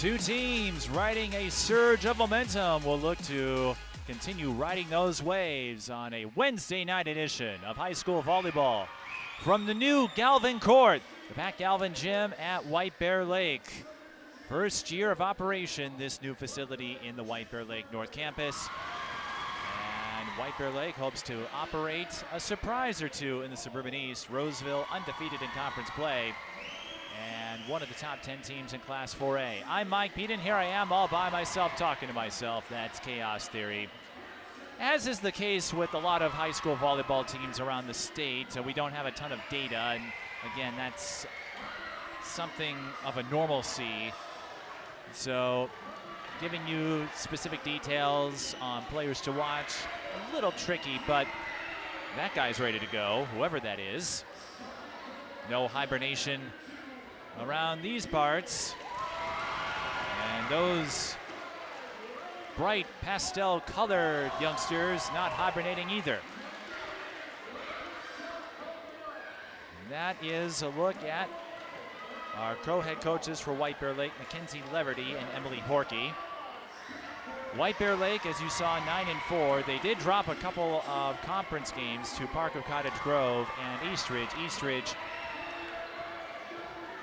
Two teams riding a surge of momentum will look to continue riding those waves on a Wednesday night edition of high school volleyball from the new Galvin Court, the Pat Galvin Gym at White Bear Lake. First year of operation, this new facility in the White Bear Lake North Campus. And White Bear Lake hopes to operate a surprise or two in the Suburban East. Roseville undefeated in conference play and one of the top 10 teams in Class 4A. I'm Mike Beaton. Here I am all by myself talking to myself. That's chaos theory. As is the case with a lot of high school volleyball teams around the state, we don't have a ton of data. And again, that's something of a normalcy. So giving you specific details on players to watch, a little tricky, but that guy's ready to go, whoever that is. No hibernation around these parts. And those bright pastel colored youngsters not hibernating either. And that is a look at our co-head coaches for White Bear Lake, Mackenzie Leverty and Emily Horkey. White Bear Lake, as you saw, 9-4. They did drop a couple of conference games to Park of Cottage Grove and Eastridge. Eastridge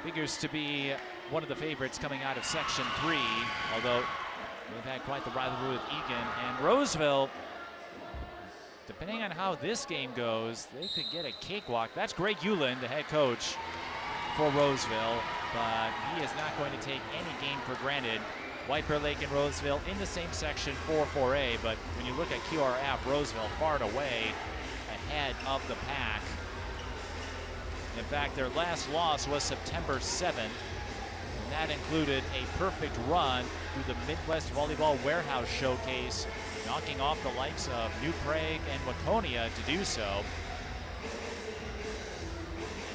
figures to be one of the favorites coming out of Section 3, although they've had quite the rivalry with Egan. And Roseville, depending on how this game goes, they could get a cakewalk. That's Greg Hewlin, the head coach for Roseville, but he is not going to take any game for granted. White Bear Lake and Roseville in the same section, 4-4A, but when you look at QRF, Roseville far and away ahead of the pack. In fact, their last loss was September 7th, and that included a perfect run through the Midwest Volleyball Warehouse Showcase, knocking off the likes of New Prague and Waconia to do so.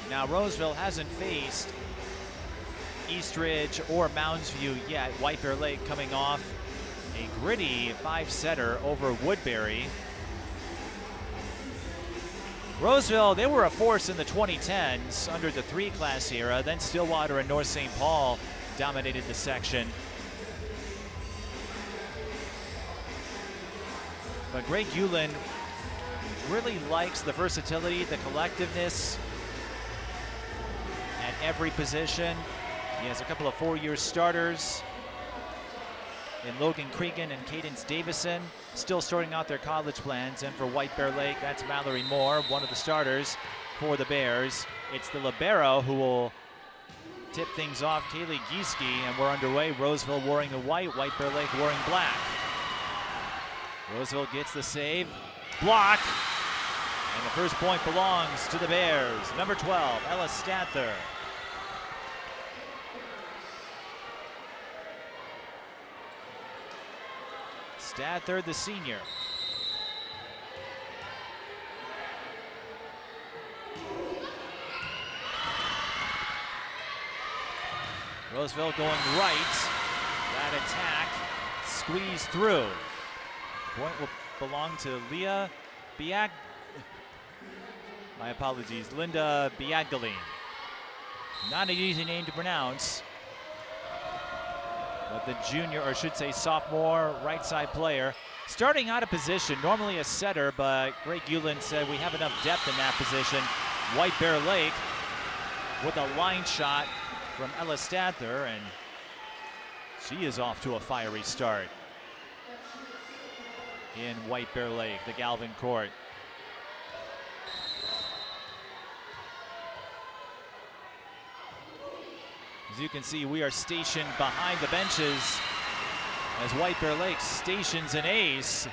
Now, Roseville hasn't faced Eastridge or Mounds View yet. White Bear Lake coming off a gritty 5-setter over Woodbury. Roseville, they were a force in the 2010s under the 3-class era. Then Stillwater and North St. Paul dominated the section. But Greg Hewlin really likes the versatility, the collectiveness at every position. He has a couple of 4-year starters in Logan Cregan and Cadence Davison, still sorting out their college plans. And for White Bear Lake, that's Mallory Moore, one of the starters for the Bears. It's the libero who will tip things off, Kaylee Gieske, and we're underway. Roseville wearing the white, White Bear Lake wearing black. Roseville gets the save, block, and the first point belongs to the Bears. Number 12, Ella Stather. Stather, the senior. Roseville going right. That attack squeezed through. Point will belong to Leah Biag. My apologies, Linda Biagdaline. Not an easy name to pronounce. But the junior, or I should say sophomore, right side player, starting out of position, normally a setter, but Greg Hewlin said we have enough depth in that position. White Bear Lake with a line shot from Ella Stather, and she is off to a fiery start in White Bear Lake, the Galvin Court. As you can see, we are stationed behind the benches as White Bear Lake stations an ace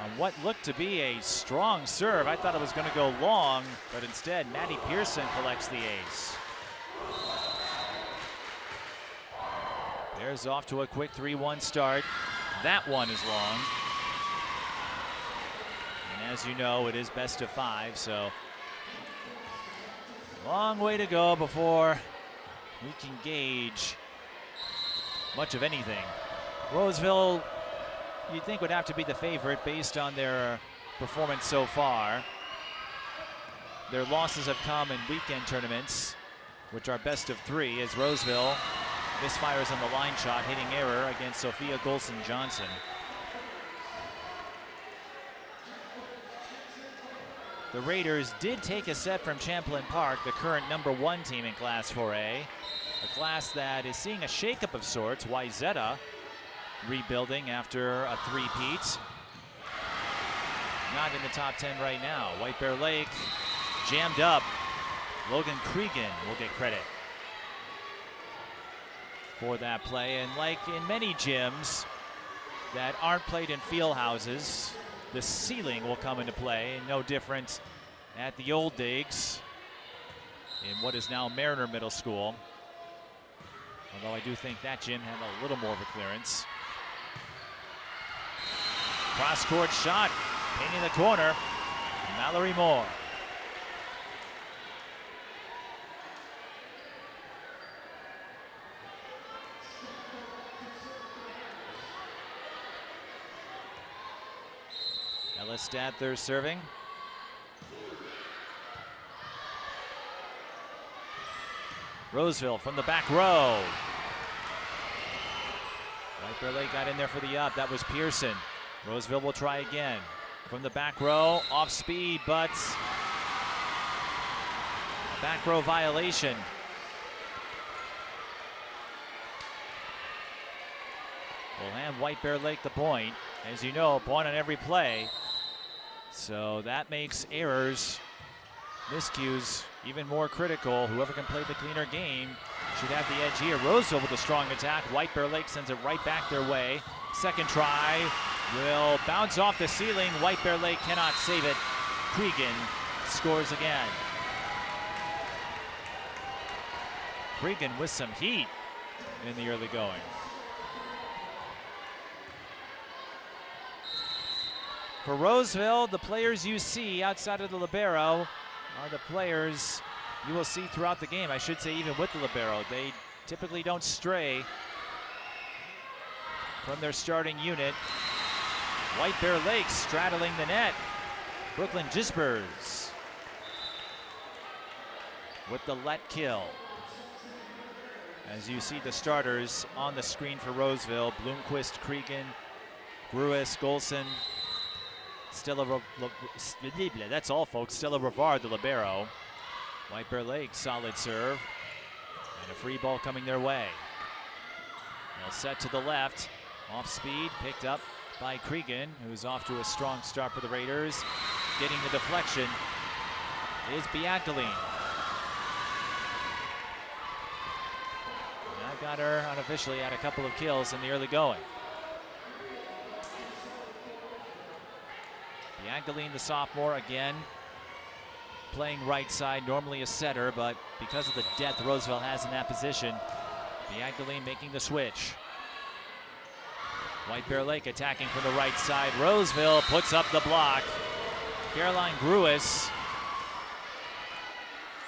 on what looked to be a strong serve. I thought it was going to go long, but instead, Maddie Pearson collects the ace. Bears off to a quick 3-1 start. That one is long. And as you know, it is best of 5, so long way to go before we can gauge much of anything. Roseville, you'd think, would have to be the favorite based on their performance so far. Their losses have come in weekend tournaments, which are best of 3, as Roseville Misfires on the line shot, hitting error against Sophia Golson-Johnson. The Raiders did take a set from Champlain Park, the current #1 team in Class 4A. A class that is seeing a shakeup of sorts. Wayzata rebuilding after a three-peat. Not in the top 10 right now. White Bear Lake jammed up. Logan Cregan will get credit for that play. And like in many gyms that aren't played in field houses, the ceiling will come into play. No different at the Old Digs in what is now Mariner Middle School. Although I do think that gym had a little more of a clearance. Cross-court shot, painting the corner, Mallory Moore. Ellis Stadther serving. Roseville from the back row. White Bear Lake got in there for the up. That was Pearson. Roseville will try again. From the back row, off speed, but a back row violation. Will hand White Bear Lake the point. As you know, point on every play. So that makes errors, miscues, even more critical. Whoever can play the cleaner game should have the edge here. Roseville with a strong attack. White Bear Lake sends it right back their way. Second try will bounce off the ceiling. White Bear Lake cannot save it. Cregan scores again. Cregan with some heat in the early going. For Roseville, the players you see outside of the libero are the players you will see throughout the game. I should say even with the libero. They typically don't stray from their starting unit. White Bear Lake straddling the net. Brooklyn Gisbers with the let kill. As you see the starters on the screen for Roseville, Bloomquist, Cregan, Gruis, Golson, Stella, that's all folks. Stella Rivard, the libero. White Bear Lake, solid serve. And a free ball coming their way. They'll set to the left. Off speed, picked up by Cregan, who's off to a strong start for the Raiders. Getting the deflection is Biancaline. That got her unofficially at a couple of kills in the early going. Biancaline, the sophomore, again playing right side, normally a setter, but because of the depth Roseville has in that position, Biancaline making the switch. White Bear Lake attacking from the right side. Roseville puts up the block. Caroline Gruis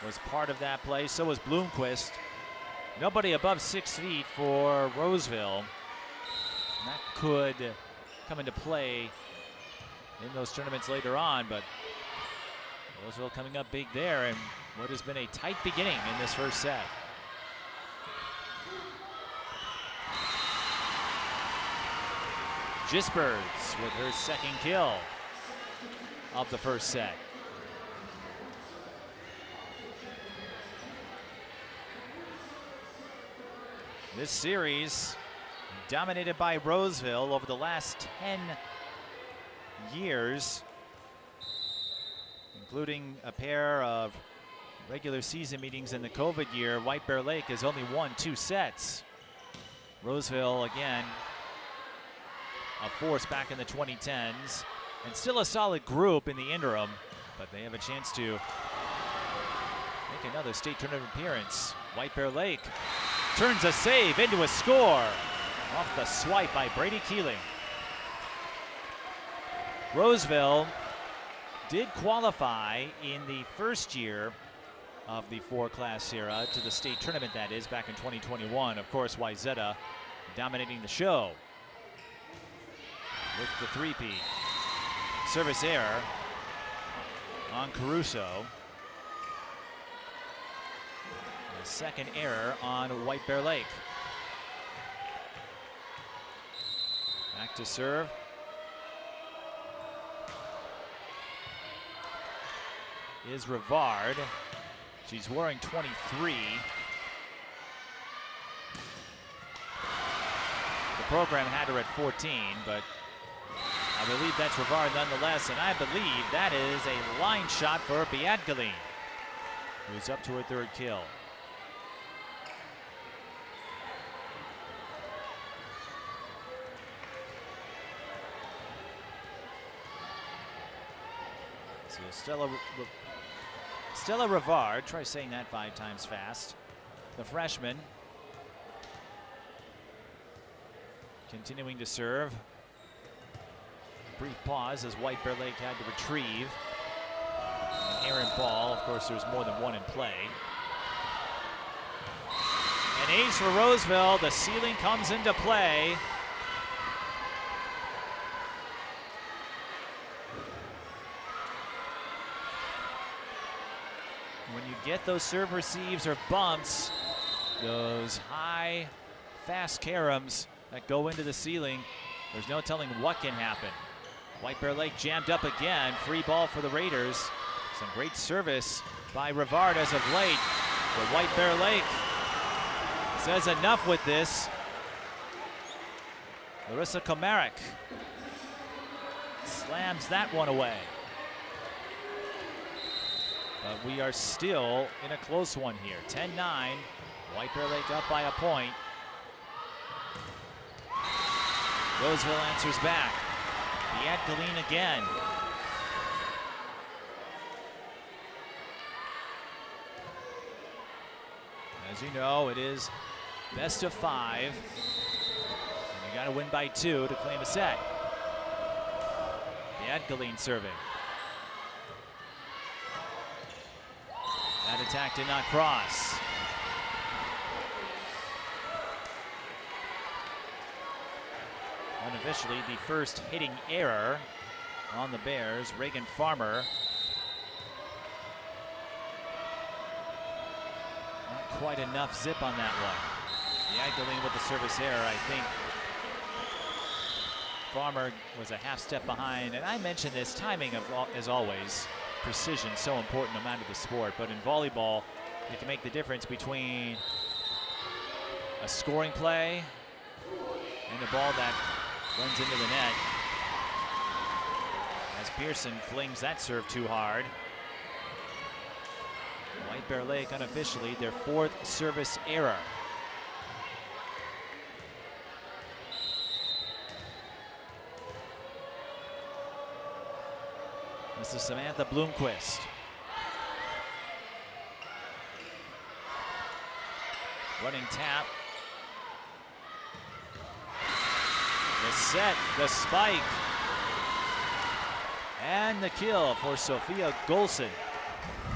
was part of that play. So was Bloomquist. Nobody above 6 feet for Roseville. And that could come into play in those tournaments later on, but Roseville coming up big there in what has been a tight beginning in this first set. Gisbers with her second kill of the first set. This series dominated by Roseville over the last 10 years, including a pair of regular season meetings in the COVID year. White Bear Lake has only won 2 sets. Roseville, again, a force back in the 2010s, and still a solid group in the interim, but they have a chance to make another state tournament appearance. White Bear Lake turns a save into a score off the swipe by Brady Keeling. Roseville did qualify in the first year of the 4-class era to the state tournament, that is, back in 2021. Of course, Wayzata dominating the show with the three-peat. Service error on Caruso. The second error on White Bear Lake. Back to serve. Is Rivard. She's wearing 23. The program had her at 14, but I believe that's Rivard nonetheless, and I believe that is a line shot for Biadgaline, who's up to her third kill. So Stella Rivard, try saying that 5 times fast. The freshman. Continuing to serve. Brief pause as White Bear Lake had to retrieve. An errant ball. Of course, there's more than one in play. An ace for Roseville. The ceiling comes into play. When you get those serve receives or bumps, those high, fast caroms that go into the ceiling, there's no telling what can happen. White Bear Lake jammed up again. Free ball for the Raiders. Some great service by Rivard as of late. But White Bear Lake says enough with this. Larissa Komarek slams that one away. But we are still in a close one here. 10-9. White Bear Lake up by a point. Roseville answers back. Biadgaline again. As you know, it is best of 5. And you got to win by 2 to claim a set. Biadgaline serving. That attack did not cross. Unofficially, the first hitting error on the Bears. Reagan Farmer. Not quite enough zip on that one. Biadgaline with the service error. I think Farmer was a half step behind. And I mentioned this, timing, as always. Precision so important no matter the sport, but in volleyball it can make the difference between a scoring play and a ball that runs into the net. As Pearson flings that serve too hard. White Bear Lake unofficially their 4th service error. This is Samantha Bloomquist. Running tap. The set, the spike. And the kill for Sophia Golson.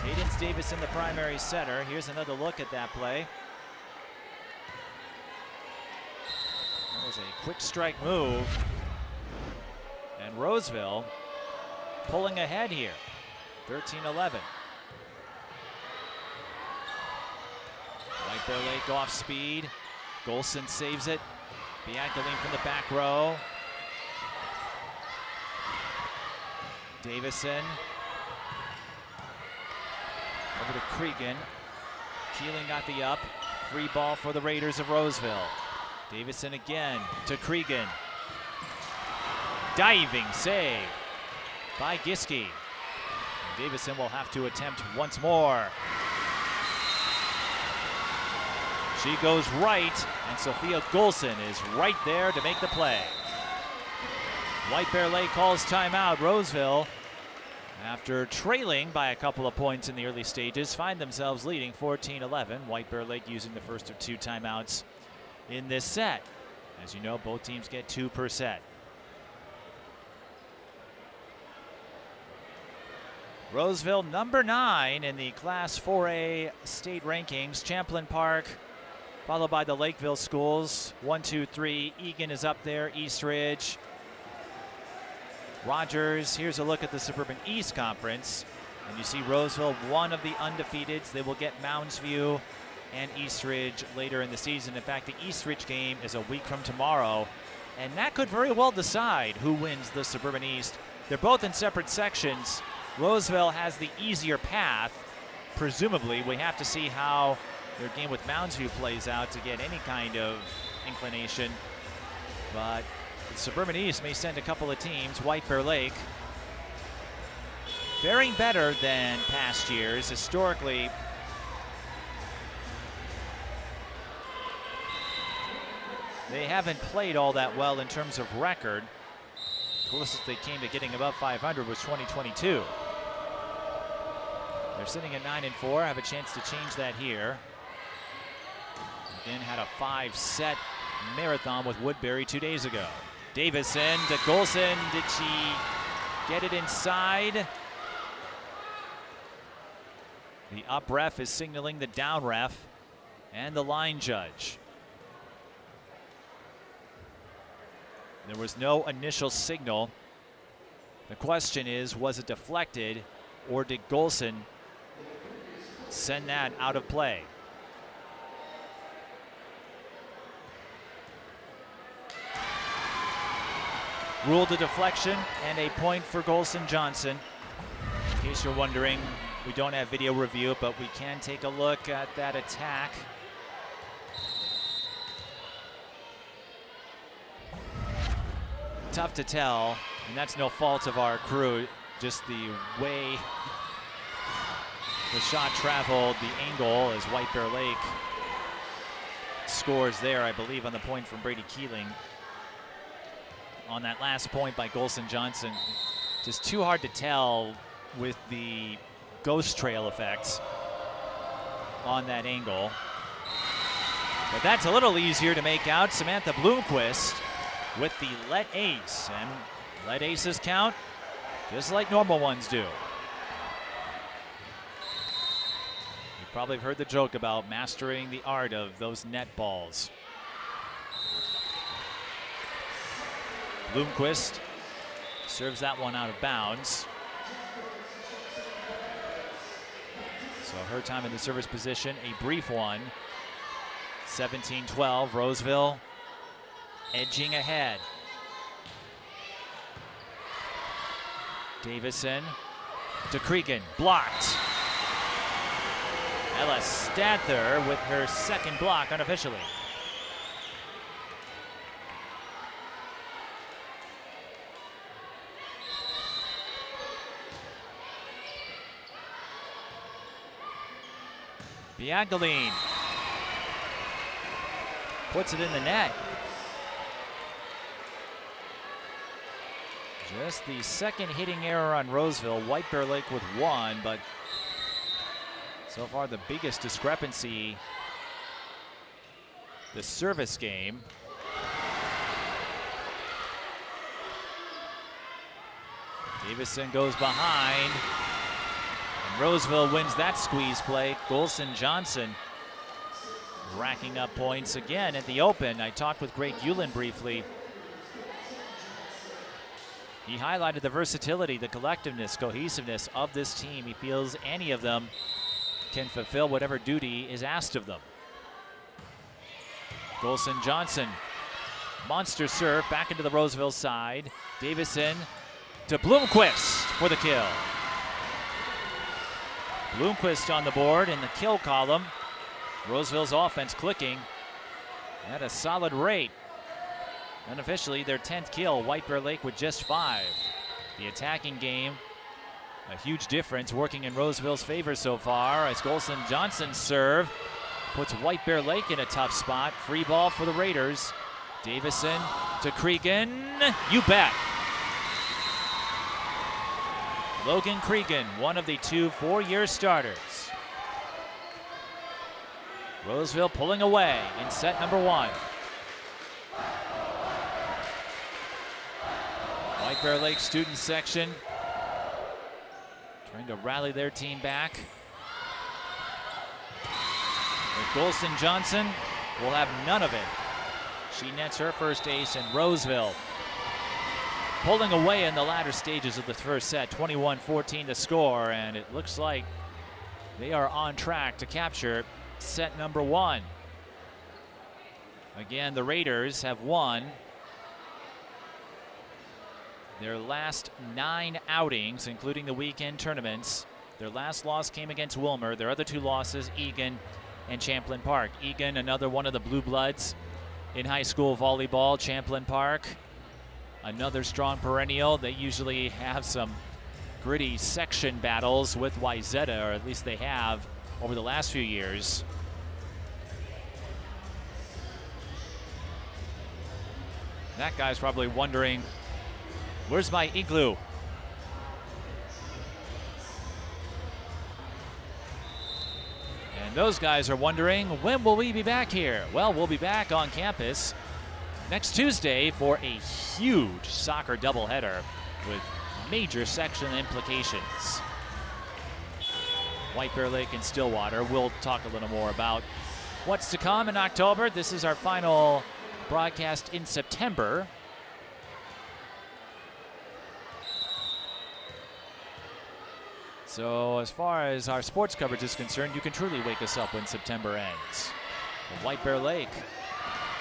Cadence Davis in the primary setter. Here's another look at that play. That was a quick strike move. And Roseville pulling ahead here, 13-11. White Bear Lake off speed. Golson saves it. Biadgaline from the back row. Davison. Over to Cregan. Keeling got the up. Free ball for the Raiders of Roseville. Davison again to Cregan. Diving save by Giske. And Davison will have to attempt once more. She goes right, and Sophia Golson is right there to make the play. White Bear Lake calls timeout. Roseville, after trailing by a couple of points in the early stages, find themselves leading 14-11. White Bear Lake using the first of 2 timeouts in this set. As you know, both teams get 2 per set. Roseville number 9 in the Class 4A state rankings. Champlain Park, followed by the Lakeville schools. 1, 2, 3. Egan is up there. East Ridge. Rogers. Here's a look at the Suburban East Conference. And you see Roseville, one of the undefeateds. They will get Mounds View and East Ridge later in the season. In fact, the East Ridge game is a week from tomorrow. And that could very well decide who wins the Suburban East. They're both in separate sections. Roseville has the easier path. Presumably, we have to see how their game with Mounds View plays out to get any kind of inclination. But the Suburban East may send a couple of teams. White Bear Lake faring better than past years. Historically, they haven't played all that well in terms of record. The closest they came to getting above 500 was 2022. They're sitting at 9-4, have a chance to change that here. Again, had a 5-set marathon with Woodbury 2 days ago. Davison to Golson. Did she get it inside? The up ref is signaling the down ref and the line judge. There was no initial signal. The question is, was it deflected, or did Golson send that out of play? Ruled a deflection and a point for Golson Johnson. In case you're wondering, we don't have video review, but we can take a look at that attack. Tough to tell, and that's no fault of our crew, just the way the shot traveled, the angle as White Bear Lake scores there, I believe, on the point from Brady Keeling. On that last point by Golson Johnson, just too hard to tell with the ghost trail effects on that angle. But that's a little easier to make out. Samantha Bloomquist with the let ace, and let aces count just like normal ones do. You probably have heard the joke about mastering the art of those net balls. Bloomquist serves that one out of bounds. So her time in the service position, a brief one. 17-12, Roseville edging ahead. Davison to Cregan, blocked. Ella Stather with her second block unofficially. Biancaline puts it in the net. Just the second hitting error on Roseville. White Bear Lake with one, but so far the biggest discrepancy, the service game. Davison goes behind, and Roseville wins that squeeze play. Golson Johnson racking up points again at the Open. I talked with Greg Hewlin briefly. He highlighted the versatility, the collectiveness, cohesiveness of this team. He feels any of them can fulfill whatever duty is asked of them. Golson Johnson, monster serve back into the Roseville side. Davison to Bloomquist for the kill. Bloomquist on the board in the kill column. Roseville's offense clicking at a solid rate. Unofficially, their 10th kill. White Bear Lake with just 5. The attacking game, a huge difference, working in Roseville's favor so far as Golson Johnson's serve puts White Bear Lake in a tough spot. Free ball for the Raiders. Davison to Cregan. You bet. Logan Cregan, one of the 2 four-year starters. Roseville pulling away in set number 1. White Bear Lake student section trying to rally their team back. But Golson Johnson will have none of it. She nets her first ace, and Roseville pulling away in the latter stages of the first set. 21-14 the score, and it looks like they are on track to capture set number 1. Again, the Raiders have won their last 9 outings, including the weekend tournaments. Their last loss came against Wilmer. Their other 2 losses, Egan and Champlin Park. Egan, another one of the Blue Bloods in high school volleyball. Champlin Park, another strong perennial. They usually have some gritty section battles with Wyzetta, or at least they have over the last few years. That guy's probably wondering, where's my igloo? And those guys are wondering, when will we be back here? Well, we'll be back on campus next Tuesday for a huge soccer doubleheader with major section implications. White Bear Lake and Stillwater. We'll talk a little more about what's to come in October. This is our final broadcast in September. So as far as our sports coverage is concerned, you can truly wake us up when September ends. But White Bear Lake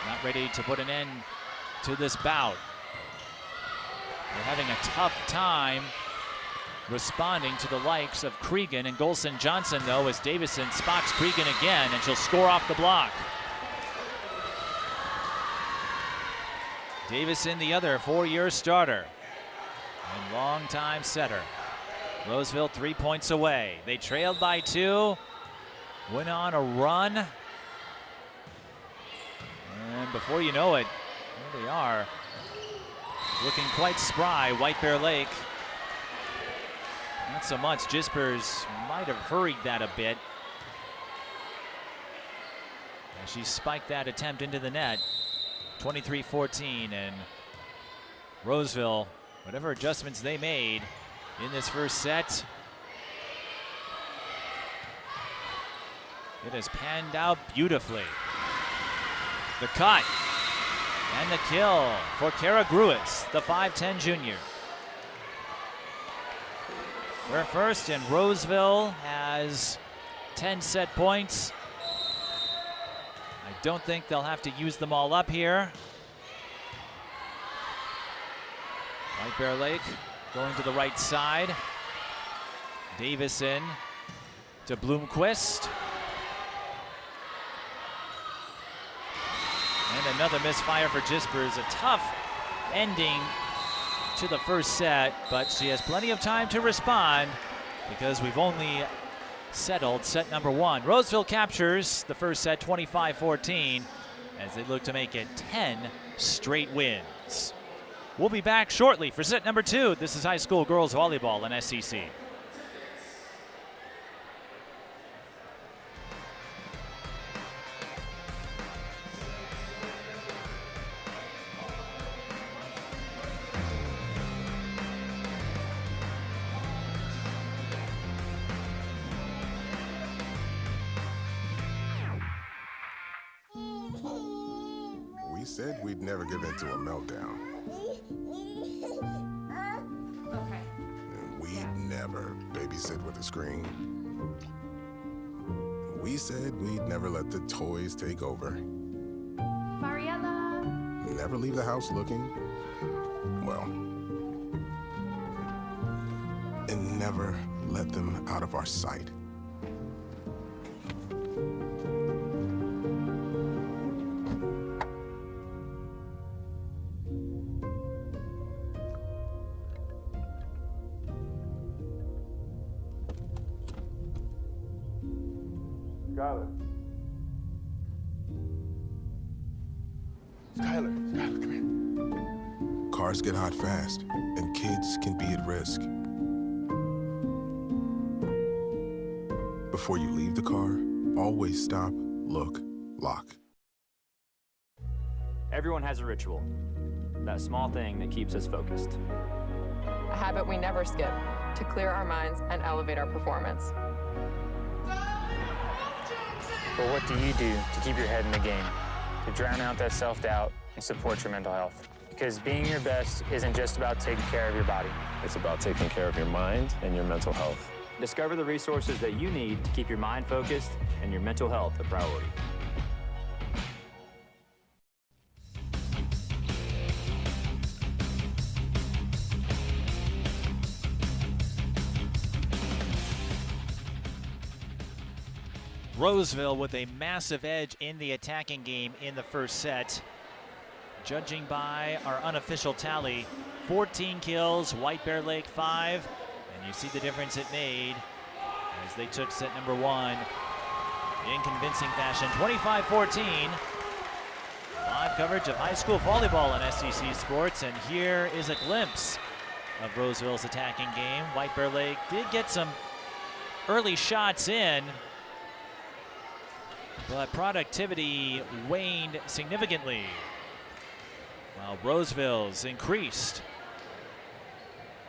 not ready to put an end to this bout. They're having a tough time responding to the likes of Cregan and Golson Johnson, though, as Davison spots Cregan again, and she'll score off the block. Davison, the other 4-year starter and longtime setter. Roseville 3 points away. They trailed by 2, went on a run, and before you know it, here they are, looking quite spry. White Bear Lake, not so much. Jispers might have hurried that a bit as she spiked that attempt into the net. 23-14, and Roseville, whatever adjustments they made in this first set, it has panned out beautifully. The cut and the kill for Kara Gruis, the 5'10 junior. We're first, and Roseville has 10 set points. I don't think they'll have to use them all up here. White Bear Lake going to the right side. Davison to Bloomquist. And another misfire for Jispers. A tough ending to the first set, but she has plenty of time to respond because we've only settled set number 1. Roseville captures the first set 25-14 as they look to make it 10 straight wins. We'll be back shortly for set number 2. This is high school girls volleyball on SEC. We said we'd never give in to a meltdown. Okay. And we'd never babysit with a screen. We said we'd never let the toys take over. Mariella. Never leave the house looking, well, and never let them out of our sight. Skylar, come here. Cars get hot fast, and kids can be at risk. Before you leave the car, always stop, look, lock. Everyone has a ritual, that small thing that keeps us focused. A habit we never skip to clear our minds and elevate our performance. But what do you do to keep your head in the game, to drown out that self-doubt and support your mental health? Because being your best isn't just about taking care of your body. It's about taking care of your mind and your mental health. Discover the resources that you need to keep your mind focused and your mental health a priority. Roseville with a massive edge in the attacking game in the first set. Judging by our unofficial tally, 14 kills, White Bear Lake 5. And you see the difference it made as they took set number 1 in convincing fashion, 25-14. Live coverage of high school volleyball on SEC Sports, and here is a glimpse of Roseville's attacking game. White Bear Lake did get some early shots in, but productivity waned significantly, while Roseville's increased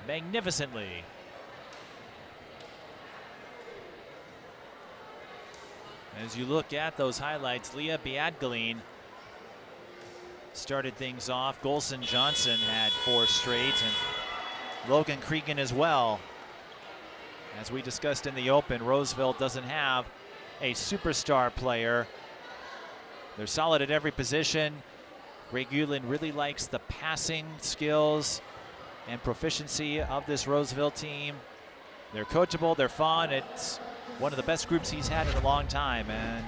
magnificently. As you look at those highlights, Leah Biadgaline started things off. Golson Johnson had 4 straight, and Logan Cregan as well. As we discussed in the open, Roseville doesn't have a superstar player. They're solid at every position. Greg Uland really likes the passing skills and proficiency of this Roseville team. They're coachable, they're fun. It's one of the best groups he's had in a long time, and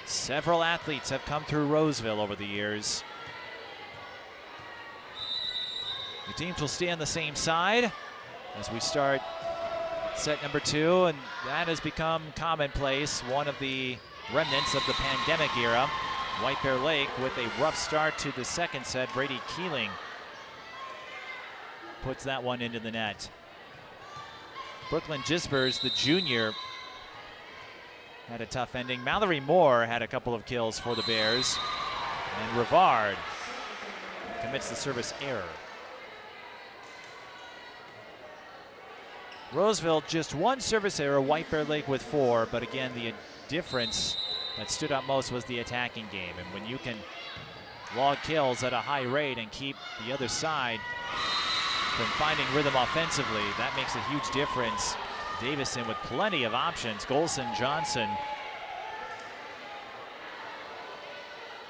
several athletes have come through Roseville over the years. The teams will stay on the same side as we start set number 2, and that has become commonplace, one of the remnants of the pandemic era. White Bear Lake with a rough start to the second set. Brady Keeling puts that one into the net. Brooklyn Gisbers, the junior, had a tough ending. Mallory Moore had a couple of kills for the Bears, and Rivard commits the service error. Roseville just 1 service error, White Bear Lake with 4, but again, the difference that stood out most was the attacking game. And when you can log kills at a high rate and keep the other side from finding rhythm offensively, that makes a huge difference. Davison with plenty of options. Golson Johnson,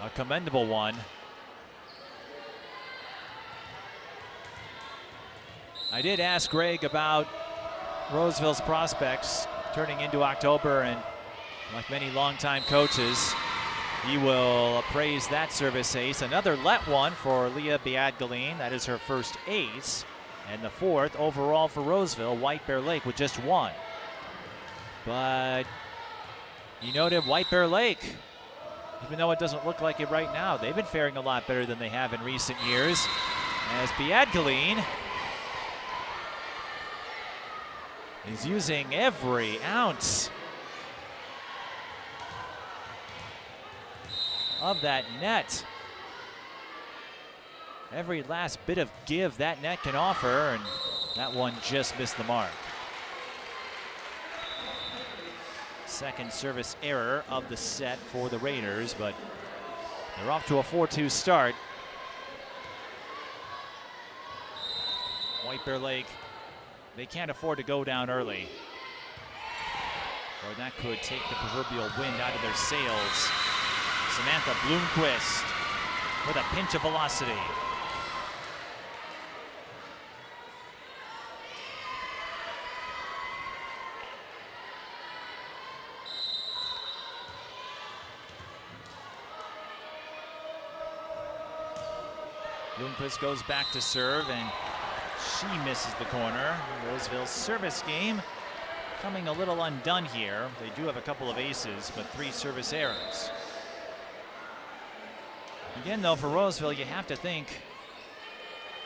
a commendable one. I did ask Greg about Roseville's prospects turning into October, and like many longtime coaches, he will appraise that service ace. Another let one for Leah Biadgaline. That is her first ace, and the 4th overall for Roseville. White Bear Lake with just 1. But you noted White Bear Lake, even though it doesn't look like it right now, they've been faring a lot better than they have in recent years, as Biadgaline is using every ounce of that net. Every last bit of give that net can offer, and that one just missed the mark. Second service error of the set for the Raiders, but they're off to a 4-2 start. White Bear Lake, they can't afford to go down early, or that could take the proverbial wind out of their sails. Samantha Bloomquist with a pinch of velocity. Bloomquist goes back to serve, and she misses the corner. Roseville's service game coming a little undone here. They do have a couple of aces, but 3 service errors. Again, though, for Roseville, you have to think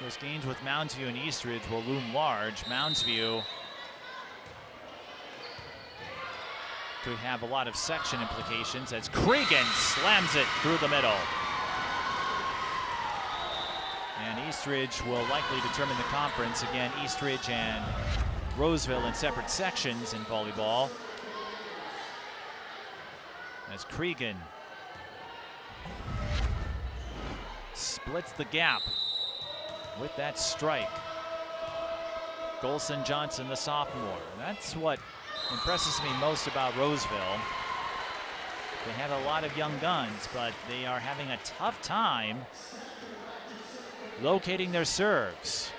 those games with Moundsview and Eastridge will loom large. Moundsview could have a lot of section implications as Cregan slams it through the middle. And Eastridge will likely determine the conference. Again, Eastridge and Roseville in separate sections in volleyball. As Cregan splits the gap with that strike. Golson Johnson, the sophomore. That's what impresses me most about Roseville. They have a lot of young guns, but they are having a tough time locating their serves.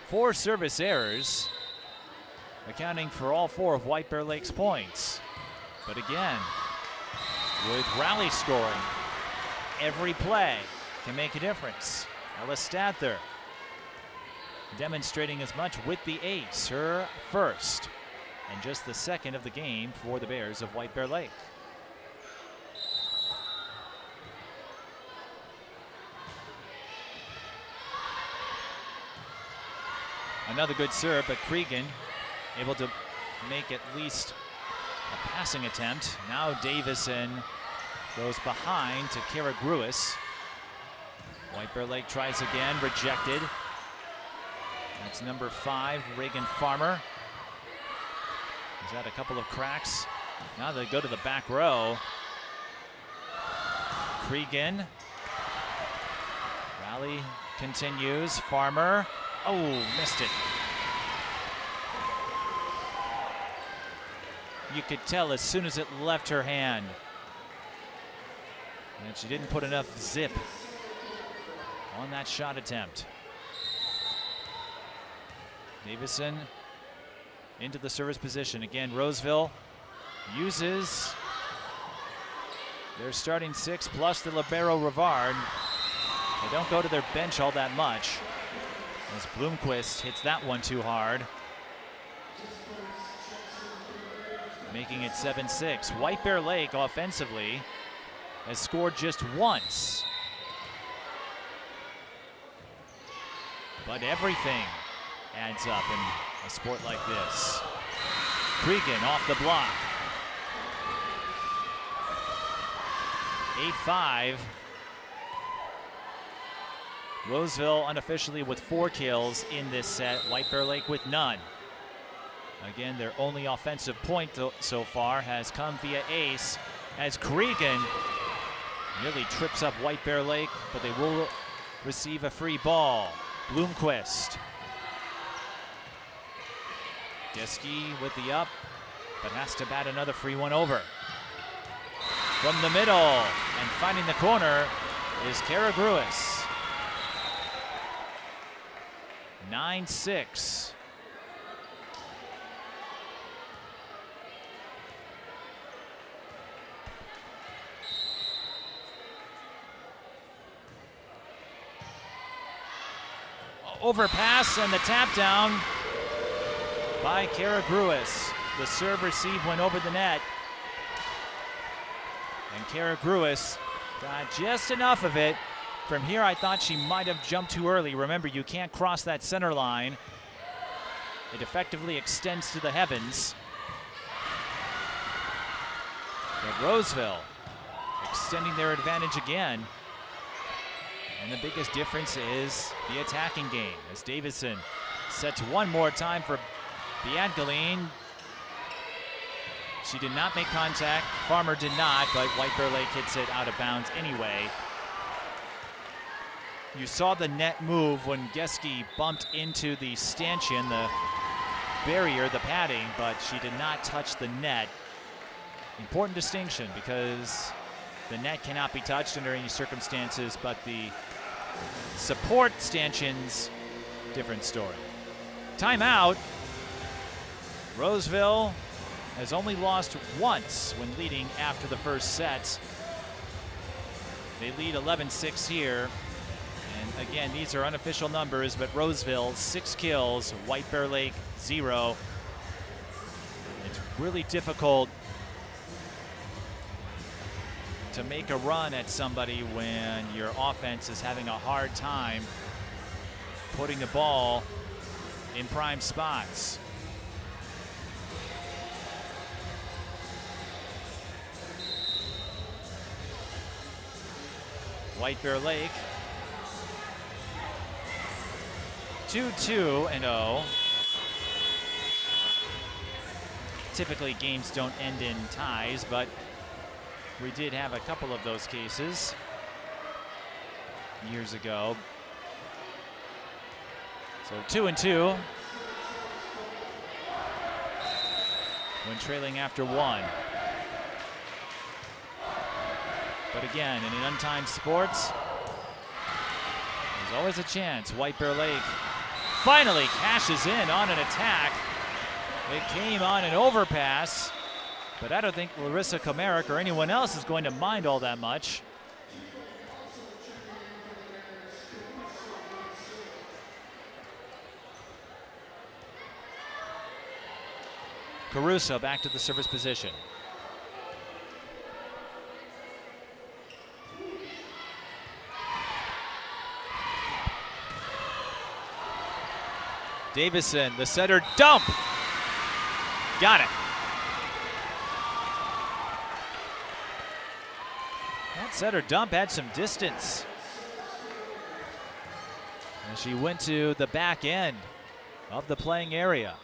4 service errors, accounting for all 4 of White Bear Lake's points. But again, with rally scoring, every play can make a difference. Ella Stather demonstrating as much with the ace, her first and just the second of the game for the Bears of White Bear Lake. Another good serve, but Cregan able to make at least a passing attempt. Now Davison goes behind to Kara Gruis. White Bear Lake tries again, rejected. That's number 5, Reagan Farmer. He's had a couple of cracks. Now they go to the back row. Cregan. Rally continues. Farmer. Oh, missed it. You could tell as soon as it left her hand. And she didn't put enough zip on that shot attempt. Davison into the service position. Again, Roseville uses their starting 6 plus the libero Rivard. They don't go to their bench all that much, as Bloomquist hits that one too hard, making it 7-6. White Bear Lake offensively has scored just once, but everything adds up in a sport like this. Cregan off the block. 8-5. Roseville unofficially with 4 kills in this set. White Bear Lake with none. Again, their only offensive point so far has come via ace, as Cregan nearly trips up White Bear Lake, but they will receive a free ball. Bloomquist. Geske with the up, but has to bat another free one over. From the middle and finding the corner is Kara Gruis. 9-6. Overpass and the tap down by Kara Gruis. The serve receive went over the net, and Kara Gruis got just enough of it. From here, I thought she might have jumped too early. Remember, you can't cross that center line. It effectively extends to the heavens. But Roseville extending their advantage again. And the biggest difference is the attacking game, as Davison sets one more time for Biancaline. She did not make contact. Farmer did not, but White Bear Lake hits it out of bounds anyway. You saw the net move when Geske bumped into the stanchion, the barrier, the padding, but she did not touch the net. Important distinction, because the net cannot be touched under any circumstances, but the support stanchions, different story. Timeout. Roseville has only lost once when leading after the first set. They lead 11-6 here. And again, these are unofficial numbers, but Roseville 6 kills, White Bear Lake 0. It's really difficult to make a run at somebody when your offense is having a hard time putting the ball in prime spots. White Bear Lake 2-2-0. Typically games don't end in ties, but we did have a couple of those cases years ago. So 2-2 when trailing after 1. But again, in an untimed sports, there's always a chance. White Bear Lake finally cashes in on an attack. It came on an overpass But I don't think Larissa Komarick or anyone else is going to mind all that much. Caruso back to the service position. Davison, the setter, dump. Got it. That setter dump had some distance. And she went to the back end of the playing area.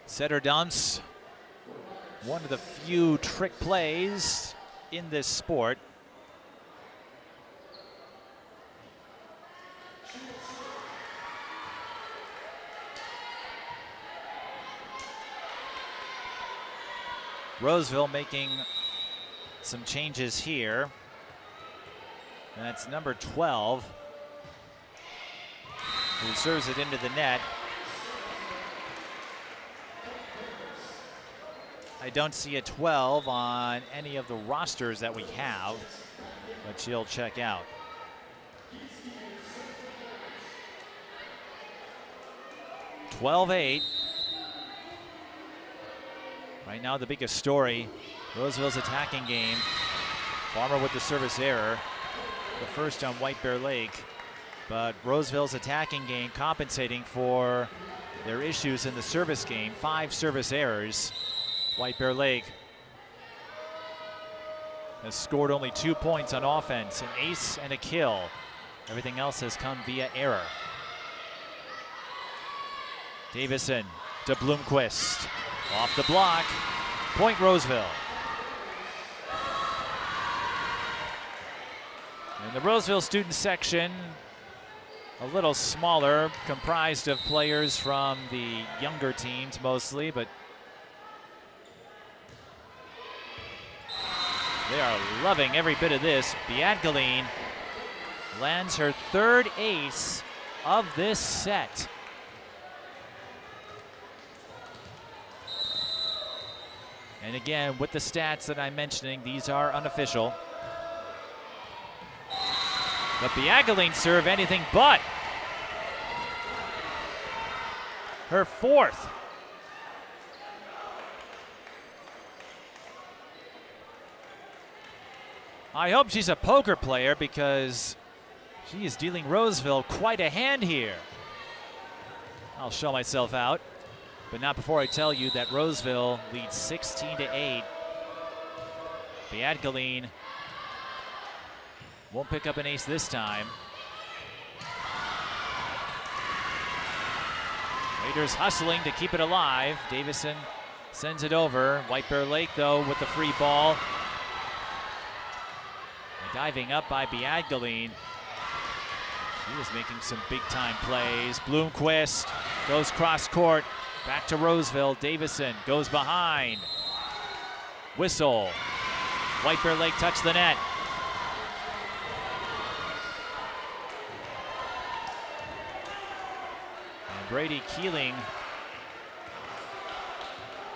Setter dumps, one of the few trick plays in this sport. Roseville making some changes here. That's number 12, who serves it into the net. I don't see a 12 on any of the rosters that we have, but she'll check out. (12-8). Right now, the biggest story, Roseville's attacking game. Farmer with the service error, the first on White Bear Lake. But Roseville's attacking game compensating for their issues in the service game. 5 service errors. White Bear Lake has scored only 2 points on offense, an ace and a kill. Everything else has come via error. Davison to Bloomquist. Off the block, point Roseville. And the Roseville student section, a little smaller, comprised of players from the younger teams mostly, but they are loving every bit of this. Biadgaline lands her 3rd ace of this set. And again, with the stats that I'm mentioning, these are unofficial. But Biadgaline serve anything but. Her 4th. I hope she's a poker player because she is dealing Roseville quite a hand here. I'll show myself out, but not before I tell you that Roseville leads 16-8. Biadgaline won't pick up an ace this time. Raiders hustling to keep it alive. Davison sends it over. White Bear Lake, though, with the free ball. Diving up by Biadgaline. He is making some big-time plays. Bloomquist goes cross-court. Back to Roseville. Davison goes behind. Whistle. White Bear Lake touch the net. And Brady Keeling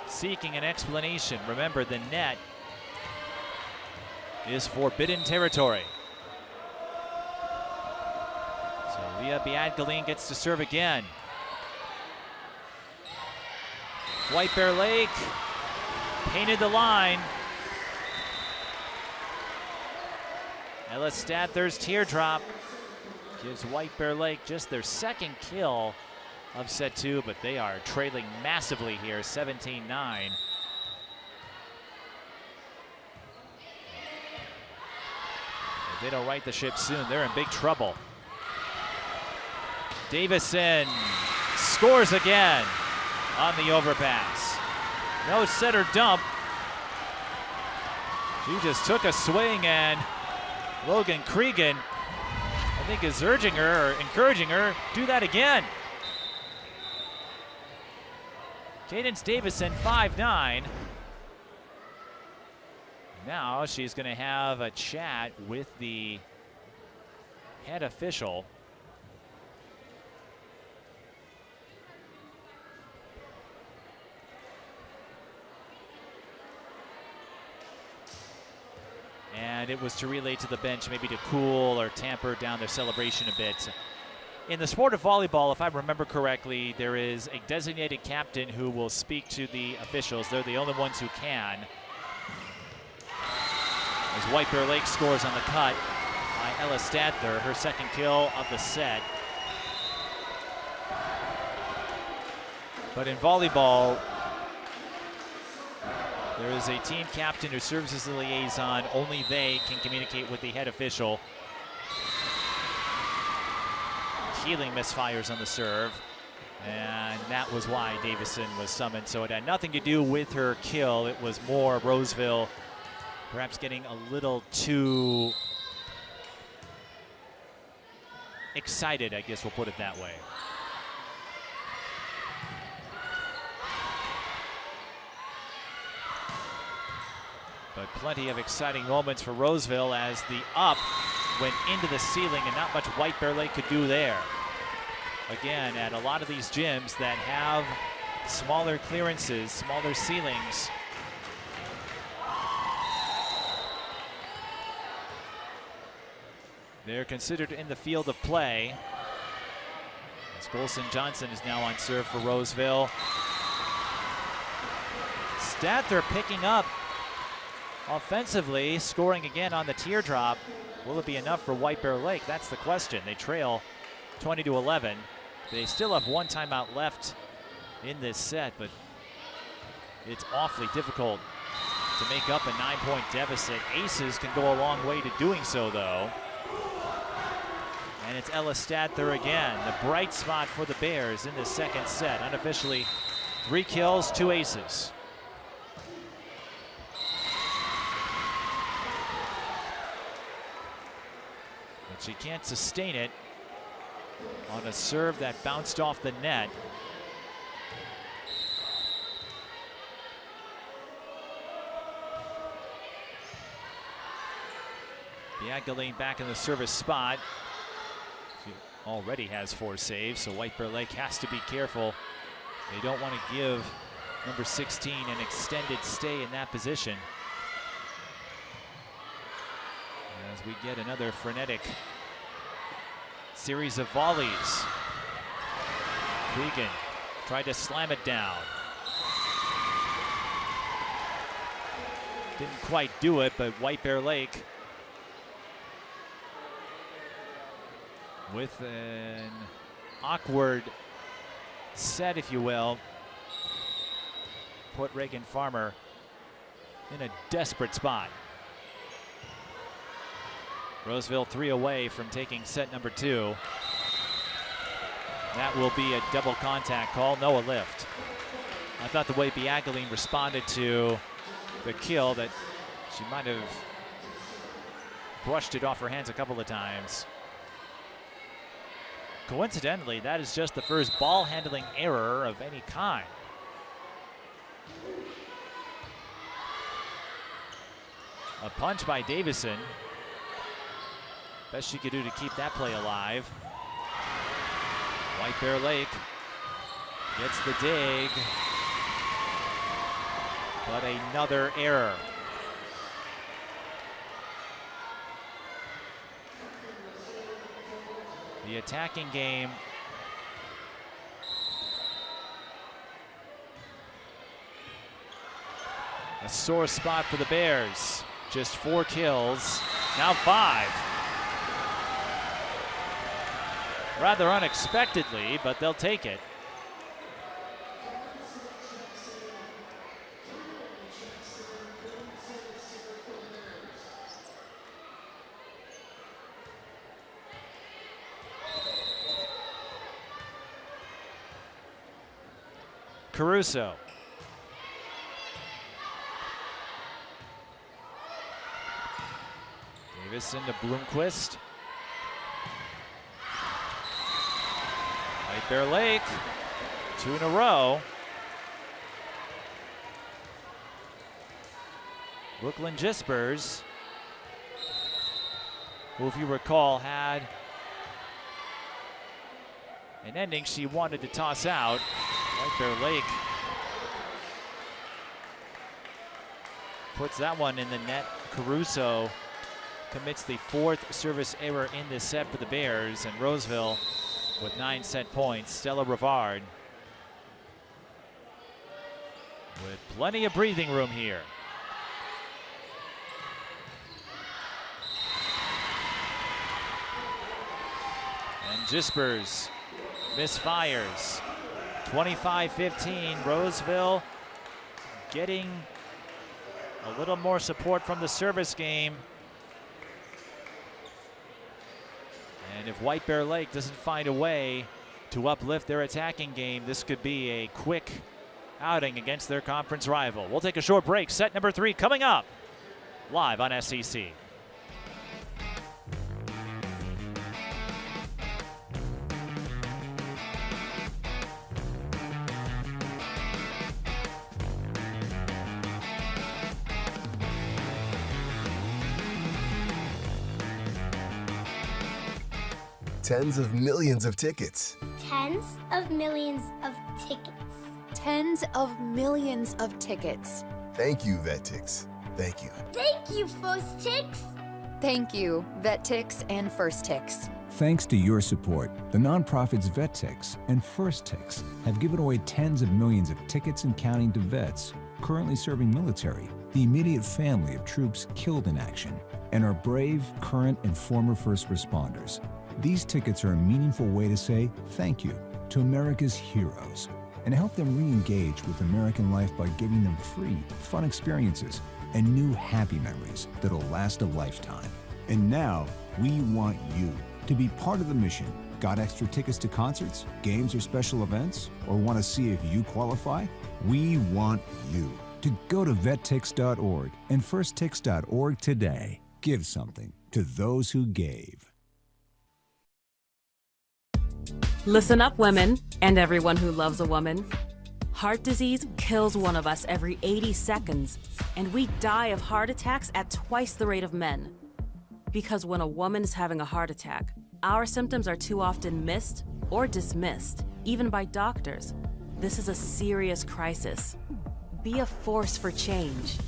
seeking an explanation. Remember, the net is forbidden territory. So Leah Biadgaline gets to serve again. White Bear Lake painted the line. Ellis Stather's teardrop gives White Bear Lake just their 2nd kill of set 2, but they are trailing massively here, 17-9. If they don't right the ship soon, they're in big trouble. Davison scores again on the overpass. No set or dump. She just took a swing, and Logan Cregan, I think, is urging her or encouraging her, do that again. Cadence Davison, 5'9". Now she's going to have a chat with the head official. and it was to relay to the bench, maybe to cool or tamper down their celebration a bit. In the sport of volleyball, if I remember correctly, there is a designated captain who will speak to the officials. They're the only ones who can. As White Bear Lake scores on the cut by Ella Stadler, her second kill of the set. But in volleyball, there is a team captain who serves as the liaison. Only they can communicate with the head official. Keeling misfires on the serve, and that was why Davison was summoned. So it had nothing to do with her kill. It was more Roseville perhaps getting a little too excited, I guess we'll put it that way. But plenty of exciting moments for Roseville as the up went into the ceiling and not much White Bear Lake could do there. Again, at a lot of these gyms that have smaller clearances, smaller ceilings, they're considered in the field of play. As Golson Johnson is now on serve for Roseville. Stadler picking up offensively, scoring again on the teardrop. Will it be enough for White Bear Lake? That's the question. They trail 20-11. They still have one timeout left in this set, but it's awfully difficult to make up a 9-point deficit. Aces can go a long way to doing so, though. And it's Ella Stadler again, the bright spot for the Bears in the second set. Unofficially, 3 kills, 2 aces. But she can't sustain it on a serve that bounced off the net. Biagaline back in the service spot. She already has 4 saves, so White Bear Lake has to be careful. They don't want to give number 16 an extended stay in that position. As we get another frenetic series of volleys. Regan tried to slam it down. Didn't quite do it, but White Bear Lake with an awkward set, if you will, put Reagan Farmer in a desperate spot. Roseville 3 away from taking set number 2. That will be a double contact call, no a lift. I thought the way Biagaline responded to the kill that she might have brushed it off her hands a couple of times. Coincidentally, that is just the first ball handling error of any kind. A punch by Davison. Best she could do to keep that play alive. White Bear Lake gets the dig, but another error. The attacking game a sore spot for the Bears. Just 4 kills, now 5. Rather unexpectedly, but they'll take it. Caruso. Davis into Bloomquist. White Bear Lake, 2 in a row. Brooklyn Jispers, who, if you recall, had an ending she wanted to toss out. White Bear Lake puts that one in the net. Caruso commits the 4th service error in this set for the Bears, and Roseville with 9 set points. Stella Rivard with plenty of breathing room here. And Jispers misfires. 25-15. Roseville getting a little more support from the service game. And if White Bear Lake doesn't find a way to uplift their attacking game, this could be a quick outing against their conference rival. We'll take a short break. Set number 3 coming up live on SEC. Tens of millions of tickets. Tens of millions of tickets. Tens of millions of tickets. Thank you, VetTix. Thank you. Thank you, First Tix. Thank you, VetTix and First Tix. Thanks to your support, the nonprofits VetTix and First Tix have given away tens of millions of tickets and counting to vets currently serving military, the immediate family of troops killed in action, and our brave, current, and former first responders. These tickets are a meaningful way to say thank you to America's heroes and help them re-engage with American life by giving them free, fun experiences and new happy memories that'll last a lifetime. And now, we want you to be part of the mission. Got extra tickets to concerts, games, or special events? Or want to see if you qualify? We want you to go to vettix.org and firsttix.org today. Give something to those who gave. Listen up, women, and everyone who loves a woman. Heart disease kills one of us every 80 seconds, and we die of heart attacks at twice the rate of men. Because when a woman is having a heart attack, our symptoms are too often missed or dismissed, even by doctors. This is a serious crisis. Be a force for change.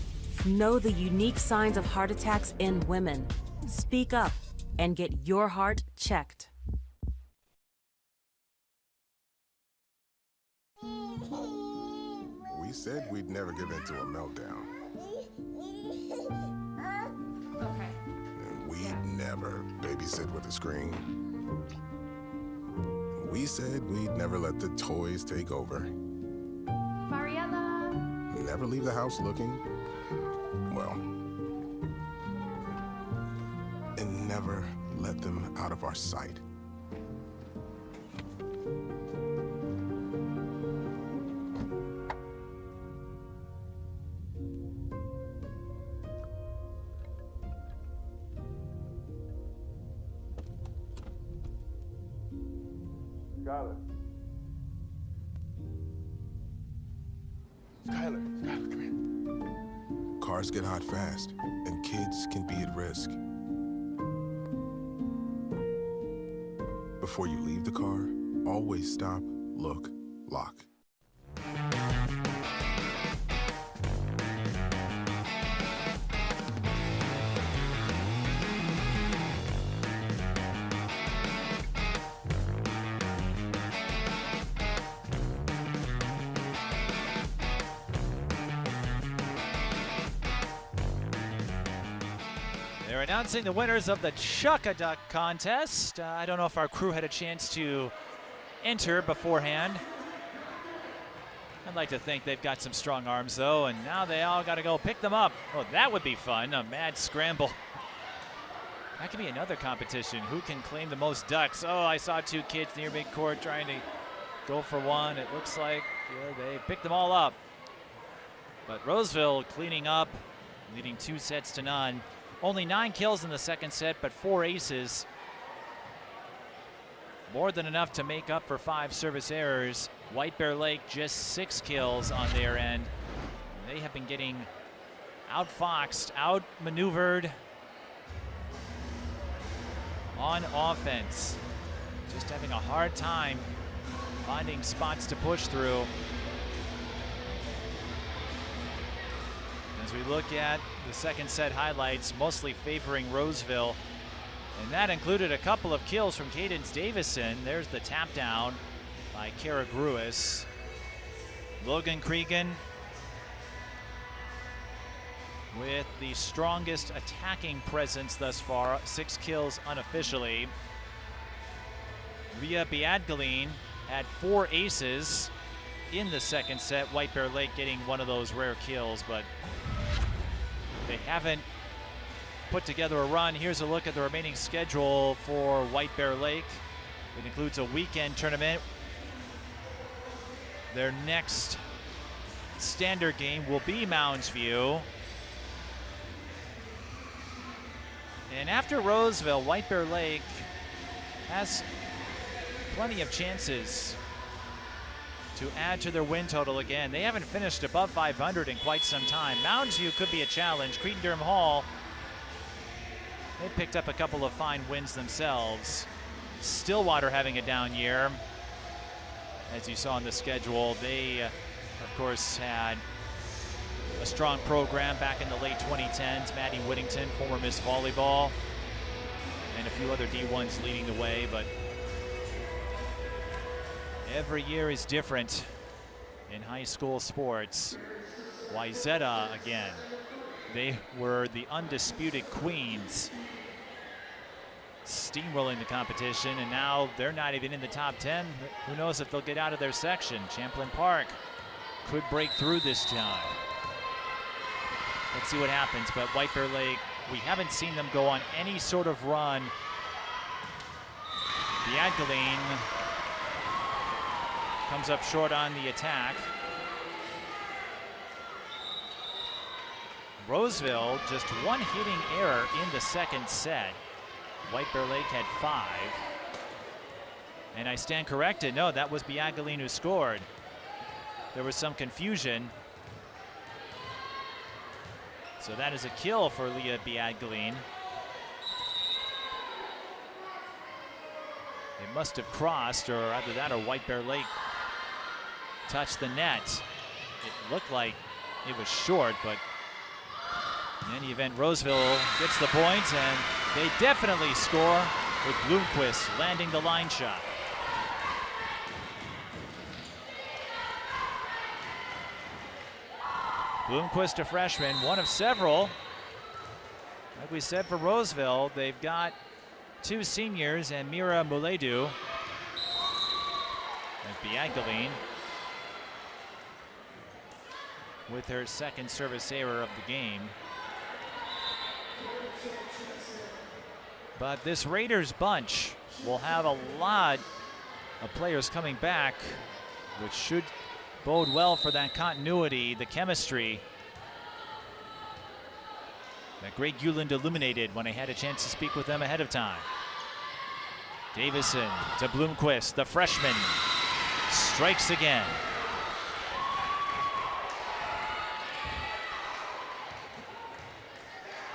Know the unique signs of heart attacks in women. Speak up and get your heart checked. We said we'd never give in to a meltdown. Okay. And we'd never babysit with a screen. We said we'd never let the toys take over. Mariella. Never leave the house looking, well, and never let them out of our sight. Skylar, come here. Cars get hot fast, and kids can be at risk. Before you leave the car, always stop, look, lock. They're announcing the winners of the Chuck-a-Duck contest. I don't know if our crew had a chance to enter beforehand. I'd like to think they've got some strong arms, though, and now they all got to go pick them up. Oh, that would be fun, a mad scramble. That could be another competition. Who can claim the most ducks? Oh, I saw 2 kids near midcourt trying to go for one. It looks like they picked them all up. But Roseville cleaning up, leading 2 sets to none. Only 9 kills in the second set, but 4 aces. More than enough to make up for 5 service errors. White Bear Lake just 6 kills on their end. They have been getting outfoxed, outmaneuvered on offense. Just having a hard time finding spots to push through. As we look at the second set highlights mostly favoring Roseville, and that included a couple of kills from Cadence Davison. There's the tap down by Kara Gruis. Logan Cregan with the strongest attacking presence thus far, 6 kills unofficially. Leah Biadgaline had 4 aces in the second set. White Bear Lake getting one of those rare kills, but they haven't put together a run. Here's a look at the remaining schedule for White Bear Lake. It includes a weekend tournament. Their next standard game will be Mounds View. And after Roseville, White Bear Lake has plenty of chances to add to their win total again. They haven't finished above 500 in quite some time. Mounds View could be a challenge. Cretin-Derham Hall, they picked up a couple of fine wins themselves. Stillwater having a down year. As you saw on the schedule, they, of course, had a strong program back in the late 2010s. Maddie Whittington, former Miss Volleyball, and a few other D1s leading the way, but every year is different in high school sports. Wayzata, again, they were the undisputed queens, steamrolling the competition, and now they're not even in the top 10. Who knows if they'll get out of their section. Champlain Park could break through this time. Let's see what happens, but White Bear Lake, we haven't seen them go on any sort of run. Biadgaline comes up short on the attack. Roseville, just one hitting error in the second set. White Bear Lake had 5. And I stand corrected. No, that was Biadgaline who scored. There was some confusion. So that is a kill for Leah Biadgaline. It must have crossed, or either that or White Bear Lake touched the net. It looked like it was short, but in any event, Roseville gets the point, and they definitely score with Bloomquist landing the line shot. Bloomquist, a freshman, one of several. Like we said for Roseville, they've got 2 seniors and Mira Muledu and Biadgaline with her second service error of the game. But this Raiders bunch will have a lot of players coming back, which should bode well for that continuity, the chemistry that Greg Euland illuminated when I had a chance to speak with them ahead of time. Davison to Bloomquist, the freshman, strikes again.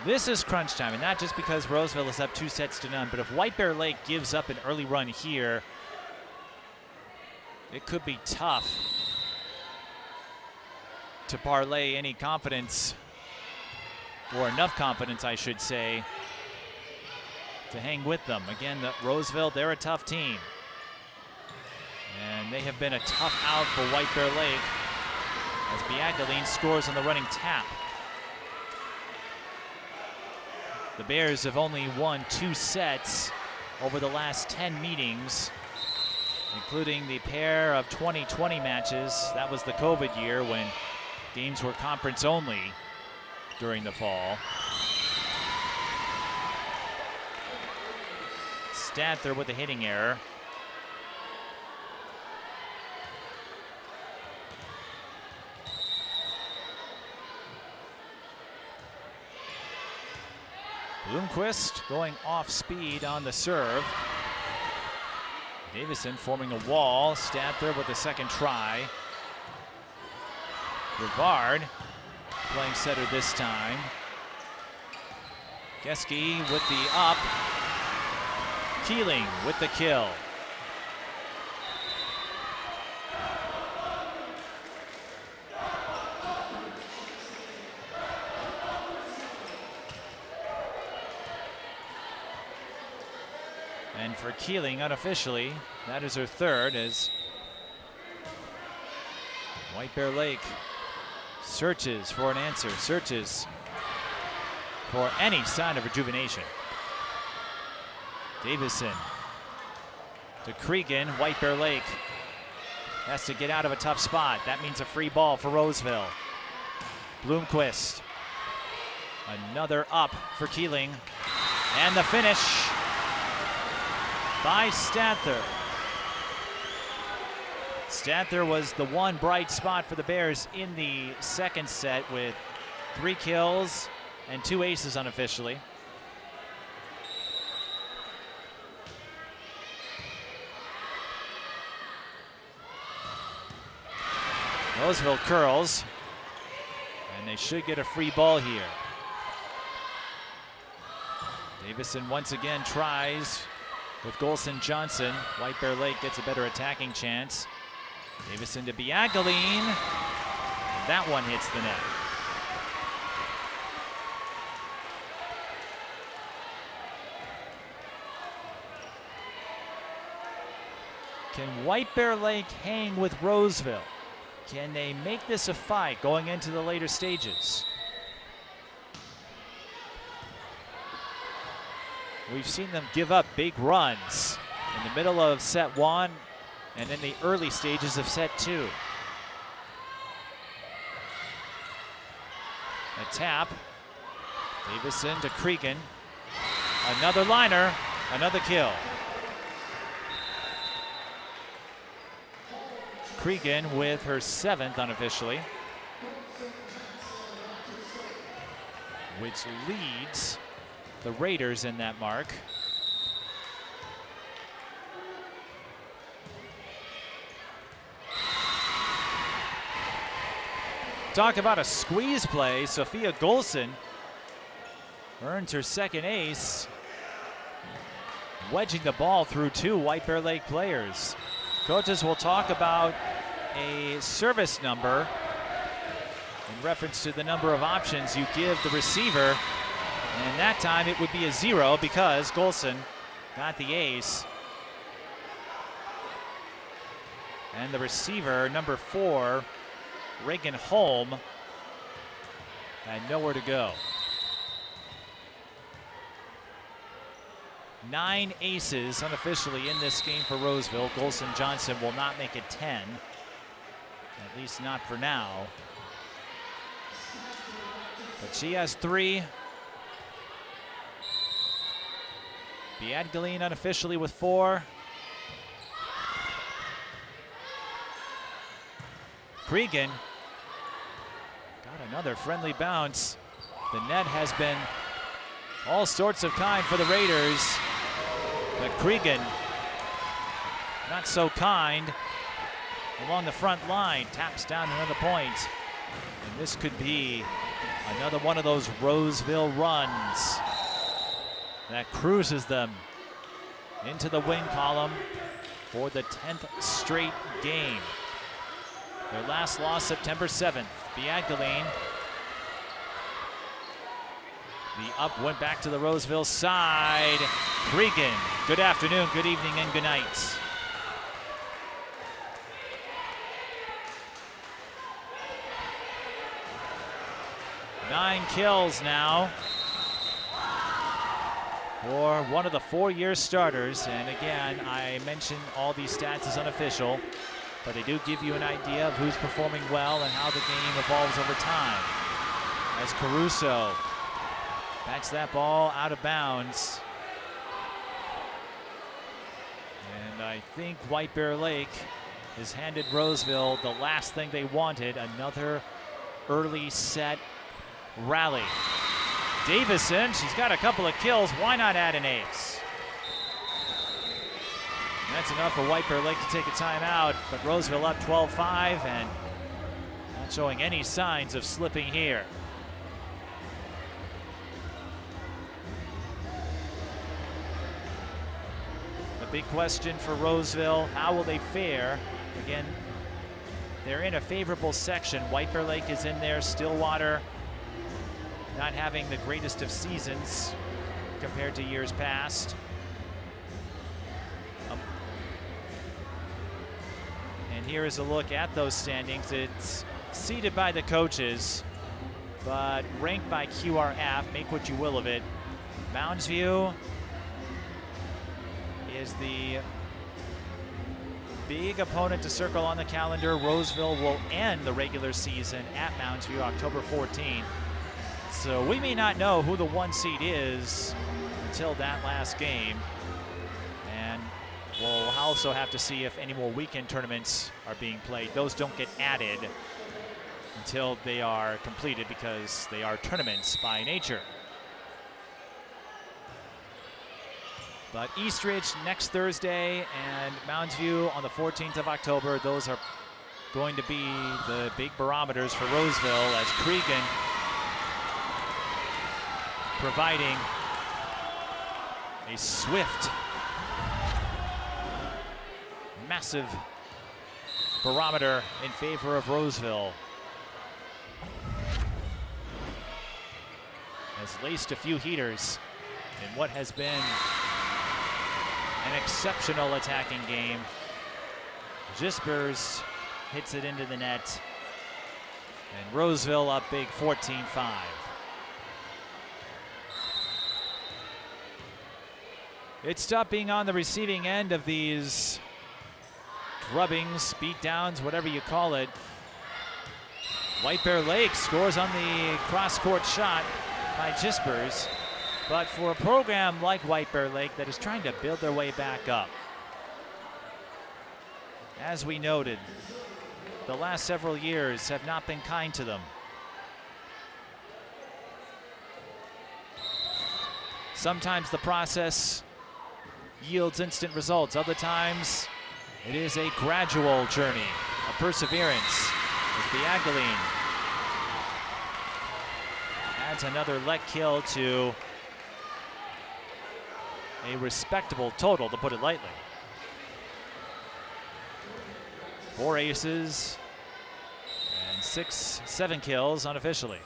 This is crunch time, and not just because Roseville is up 2-0, but if White Bear Lake gives up an early run here, it could be tough to parlay any confidence, or enough confidence, I should say, to hang with them. Again, Roseville, they're a tough team. And they have been a tough out for White Bear Lake as Biadgaline scores on the running tap. The Bears have only won 2 sets over the last 10 meetings, including the pair of 2020 matches. That was the COVID year when games were conference only during the fall. Stanther with a hitting error. Bloomquist going off speed on the serve. Davison forming a wall. Stanther with the second try. Rivard playing setter this time. Geske with the up. Keeling with the kill. for Keeling unofficially. That is her third as White Bear Lake searches for an answer, searches for any sign of rejuvenation. Davison to Cregan. White Bear Lake has to get out of a tough spot. That means a free ball for Roseville. Bloomquist. Another up for Keeling. And the finish by Stanther. Stanther was the one bright spot for the Bears in the second set with 3 kills and 2 aces unofficially. Roseville curls, and they should get a free ball here. Davison once again tries with Golson Johnson. White Bear Lake gets a better attacking chance. Davison to Biagaline, and that one hits the net. Can White Bear Lake hang with Roseville? Can they make this a fight going into the later stages? We've seen them give up big runs in the middle of set 1 and in the early stages of set 2. A tap. Davison to Cregan. Another liner, another kill. Cregan with her 7th unofficially, which leads the Raiders in that mark. Talk about a squeeze play. Sophia Golson earns her 2nd ace, wedging the ball through 2 White Bear Lake players. Coaches will talk about a service number in reference to the number of options you give the receiver. And that time it would be a 0 because Golson got the ace. And the receiver, number 4, Reagan Holm, had nowhere to go. 9 aces unofficially in this game for Roseville. Golson Johnson will not make it 10, at least not for now. But she has 3. Biagaline unofficially with 4. Cregan got another friendly bounce. The net has been all sorts of kind for the Raiders, but Cregan not so kind along the front line. Taps down another point, and this could be another one of those Roseville runs that cruises them into the win column for the 10th straight game. Their last loss September 7th. Biagaline. The up went back to the Roseville side. Cregan, good afternoon, good evening, and good night. Nine kills now for one of the 4-year starters. And again, I mentioned all these stats as unofficial, but they do give you an idea of who's performing well and how the game evolves over time. As Caruso backs that ball out of bounds. And I think White Bear Lake has handed Roseville the last thing they wanted, another early set rally. Davison, she's got a couple of kills. Why not add an ace? And that's enough for White Bear Lake to take a timeout, but Roseville up 12-5 and not showing any signs of slipping here. The big question for Roseville, how will they fare? Again, they're in a favorable section. White Bear Lake is in there, Stillwater not having the greatest of seasons compared to years past. here is a look at those standings. It's seeded by the coaches, but ranked by QRF. Make what you will of it. Mounds View is the big opponent to circle on the calendar. Roseville will end the regular season at Mounds View October 14th. So we may not know who the 1 seed is until that last game. And we'll also have to see if any more weekend tournaments are being played. Those don't get added until they are completed because they are tournaments by nature. But Eastridge next Thursday and Mounds View on the 14th of October. Those are going to be the big barometers for Roseville as Cregan providing a swift, massive barometer in favor of Roseville. Has laced a few heaters in what has been an exceptional attacking game. Jispers hits it into the net, and Roseville up big 14-5. It's tough being on the receiving end of these drubbings, beatdowns, whatever you call it. White Bear Lake scores on the cross-court shot by Jispers. But for a program like White Bear Lake that is trying to build their way back up, as we noted, the last several years have not been kind to them. Sometimes the process yields instant results. Other times it is a gradual journey, a perseverance. As Biagaline adds another let kill to a respectable total, to put it lightly. 4 aces and 7 kills unofficially.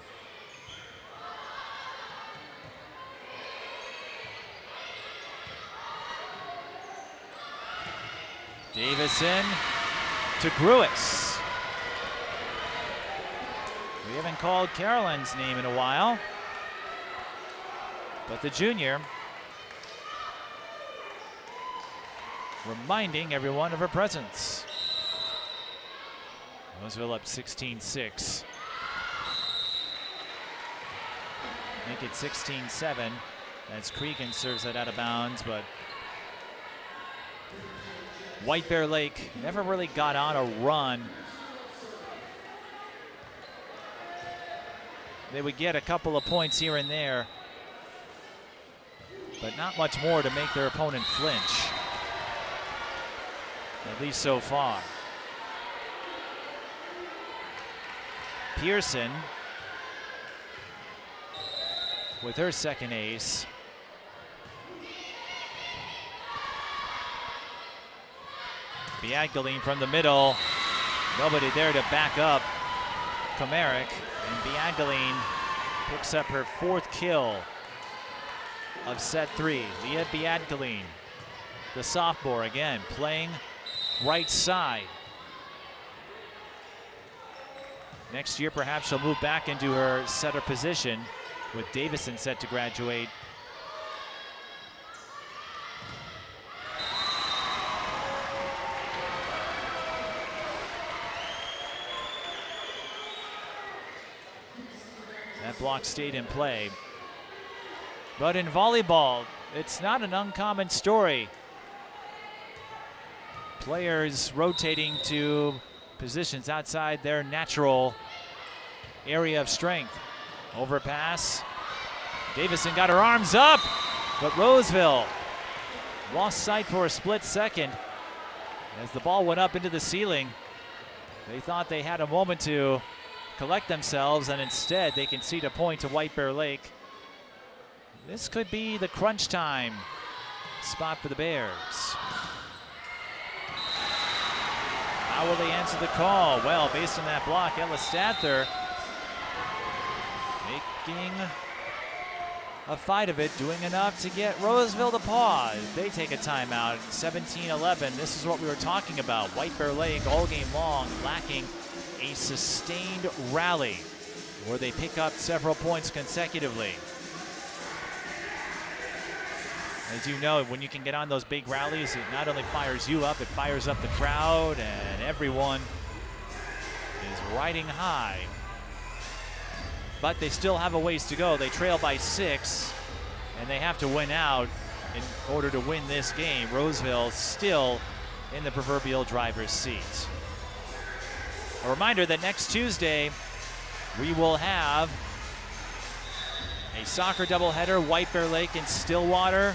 Davison to Gruis. We haven't called Carolyn's name in a while, but the junior reminding everyone of her presence. Roseville up 16-6. Make it 16-7 as Cregan serves it out of bounds, but White Bear Lake never really got on a run. They would get a couple of points here and there, but not much more to make their opponent flinch. At least so far. Pearson with her second ace. Biagaline from the middle. Nobody there to back up Komaric. And Biagaline picks up her 4th kill of set 3. Leah Biagaline, the sophomore, again playing right side. Next year, perhaps she'll move back into her setter position with Davison set to graduate. That block stayed in play. But in volleyball, it's not an uncommon story. Players rotating to positions outside their natural area of strength. Overpass. Davison got her arms up, but Roseville lost sight for a split second as the ball went up into the ceiling. They thought they had a moment to collect themselves, and instead they concede a point to White Bear Lake. This could be the crunch time spot for the Bears. How will they answer the call? Well, based on that block, Ella Stather making a fight of it, doing enough to get Roseville to pause. They take a timeout, 17-11. This is what we were talking about. White Bear Lake all game long, lacking a sustained rally where they pick up several points consecutively. As you know, when you can get on those big rallies, it not only fires you up, it fires up the crowd, and everyone is riding high. But they still have a ways to go. They trail by 6, and they have to win out in order to win this game. Roseville still in the proverbial driver's seat. A reminder that next Tuesday, we will have a soccer doubleheader, White Bear Lake and Stillwater.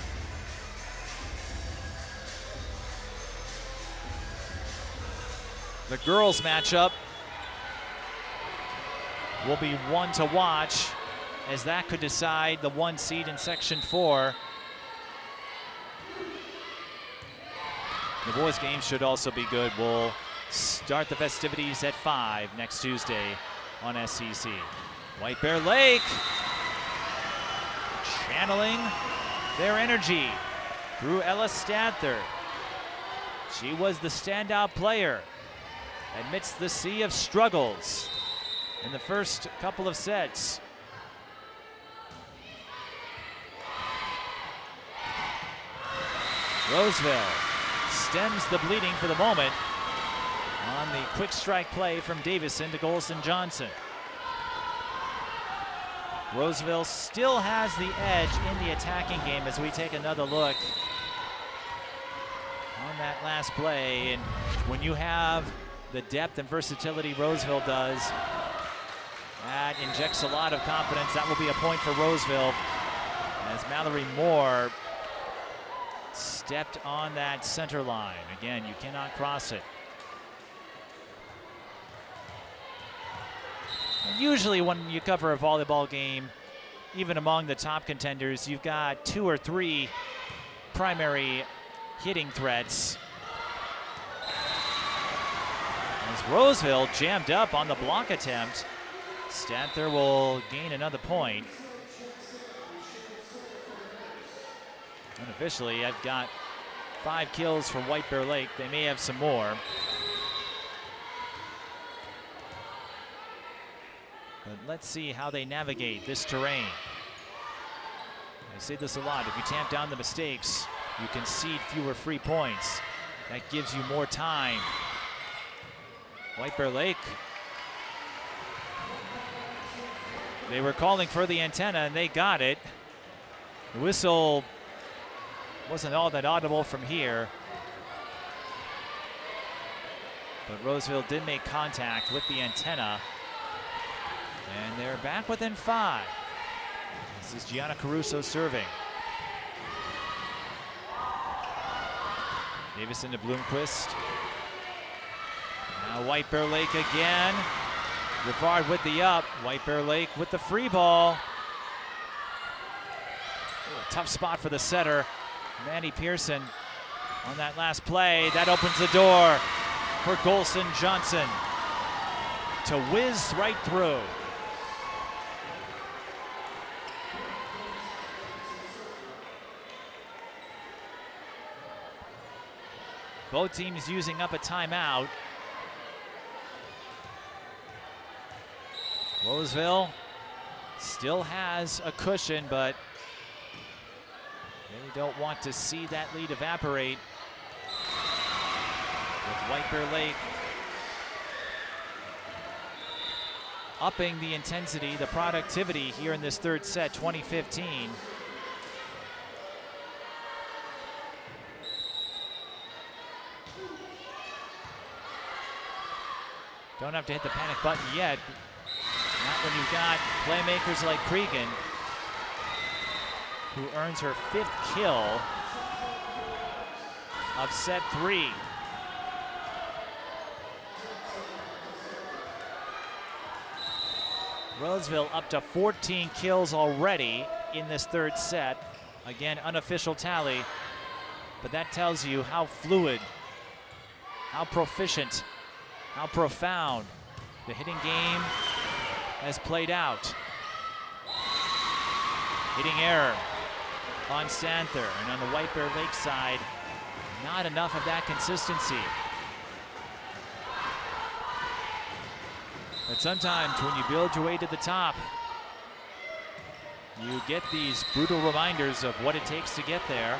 The girls matchup will be one to watch, as that could decide the 1 seed in Section 4. The boys' game should also be good. We'll start the festivities at 5 next Tuesday on SCC. White Bear Lake channeling their energy through Ella Stadther. She was the standout player amidst the sea of struggles in the first couple of sets. Roseville stems the bleeding for the moment on the quick strike play from Davison to Golson Johnson. Roseville still has the edge in the attacking game as we take another look on that last play. And when you have the depth and versatility Roseville does, that injects a lot of confidence. That will be a point for Roseville as Mallory Moore stepped on that center line. Again, you cannot cross it. And usually when you cover a volleyball game, even among the top contenders, you've got 2 or 3 primary hitting threats. As Roseville jammed up on the block attempt, Stadther will gain another point. Unofficially, I've got 5 kills for White Bear Lake. They may have some more. But let's see how they navigate this terrain. I say this a lot. If you tamp down the mistakes, you concede fewer free points. That gives you more time. White Bear Lake, they were calling for the antenna and they got it. The whistle wasn't all that audible from here, but Roseville did make contact with the antenna, and they're back within 5. This is Gianna Caruso serving. Davison to Bloomquist. Now White Bear Lake again. Rivard with the up. White Bear Lake with the free ball. A tough spot for the setter, Mandy Pearson, on that last play. That opens the door for Golson Johnson to whiz right through. Both teams using up a timeout. Roseville still has a cushion, but they don't want to see that lead evaporate. With White Bear Lake upping the intensity, the productivity here in this third set, 20-15. Don't have to hit the panic button yet. Not when you've got playmakers like Cregan, who earns her 5th kill of set 3. Roseville up to 14 kills already in this third set. Again, unofficial tally, but that tells you how fluid, how proficient, how profound the hitting game has played out. Hitting error on Santher, and on the White Bear Lake side, not enough of that consistency. But sometimes when you build your way to the top, you get these brutal reminders of what it takes to get there.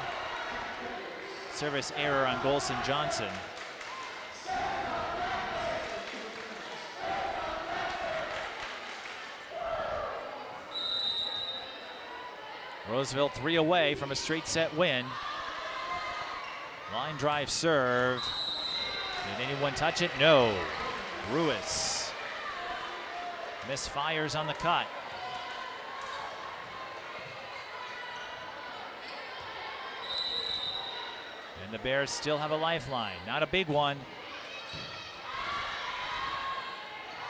Service error on Golson Johnson. Roseville 3 away from a straight set win. Line drive serve. Did anyone touch it? No. Ruiz misfires on the cut. And the Bears still have a lifeline. Not a big one.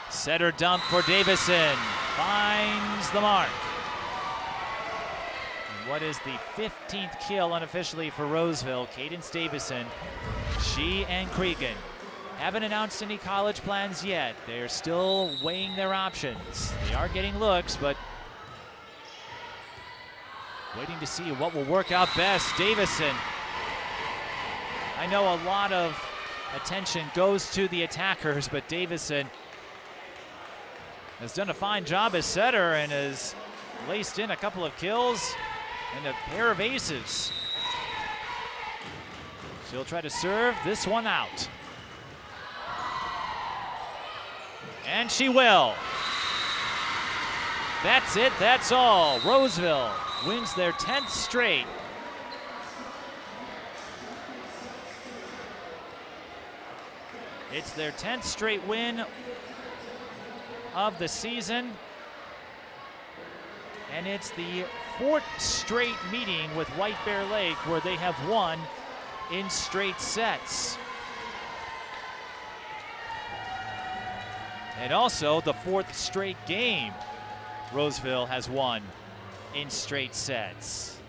Setter dump for Davison. Finds the mark. And what is the 15th kill unofficially for Roseville? Cadence Davison. She and Cregan haven't announced any college plans yet. They're still weighing their options. They are getting looks, but waiting to see what will work out best. Davison. I know a lot of attention goes to the attackers, but Davison has done a fine job as setter and has laced in a couple of kills and a pair of aces. She'll try to serve this one out. And she will. That's it, that's all. Roseville wins their 10th straight. It's their 10th straight win of the season. And it's the 4th straight meeting with White Bear Lake where they have won in straight sets. And also the 4th straight game Roseville has won in straight sets.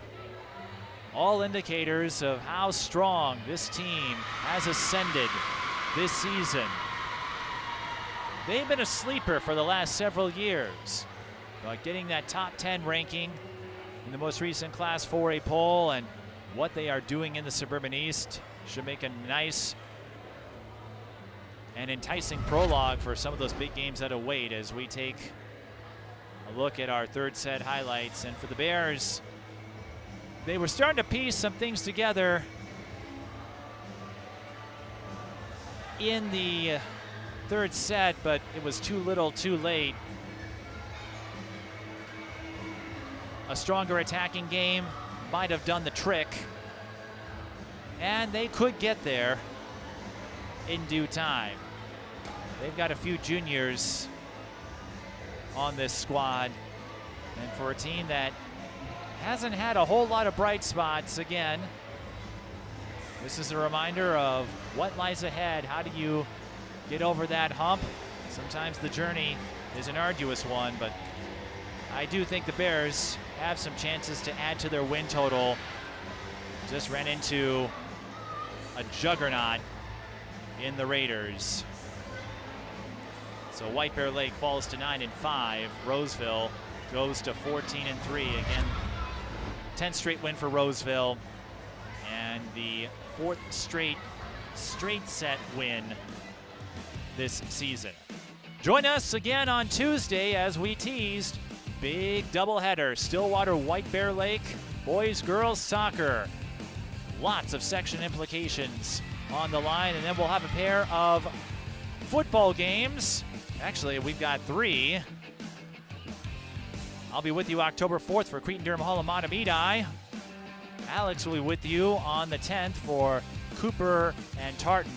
All indicators of how strong this team has ascended this season. They've been a sleeper for the last several years, but getting that top 10 ranking in the most recent Class 4A poll and what they are doing in the Suburban East should make a nice and enticing prologue for some of those big games that await as we take a look at our third set highlights. And for the Bears, they were starting to piece some things together in the third set, but it was too little too late. A stronger attacking game might have done the trick, and they could get there in due time. They've got a few juniors on this squad, and for a team that hasn't had a whole lot of bright spots, again, this is a reminder of what lies ahead. How do you get over that hump? Sometimes the journey is an arduous one, but I do think the Bears have some chances to add to their win total. Just ran into a juggernaut in the Raiders. So White Bear Lake falls to 9-5. Roseville goes to 14-3. Again, 10th straight win for Roseville, and the 4th straight set win this season. Join us again on Tuesday as we teased big doubleheader. Stillwater White Bear Lake, boys, girls soccer. Lots of section implications on the line, and then we'll have a pair of football games. Actually, we've got 3. I'll be with you October 4th for Cretin-Durham Hall of Matamidi. Alex will be with you on the 10th for Cooper and Tartan.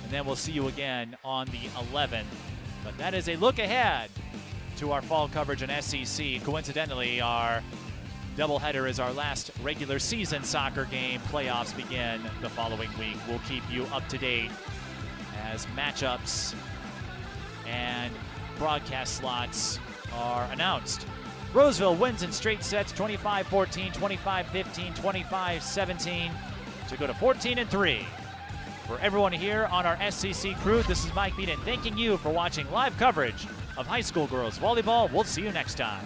And then we'll see you again on the 11th. But that is a look ahead to our fall coverage on SEC. Coincidentally, our doubleheader is our last regular season soccer game. Playoffs begin the following week. We'll keep you up to date as matchups and broadcast slots are announced. Roseville wins in straight sets, 25-14, 25-15, 25-17 to go to 14-3. For everyone here on our SCC crew, this is Mike Beaton thanking you for watching live coverage of high school girls volleyball. We'll see you next time.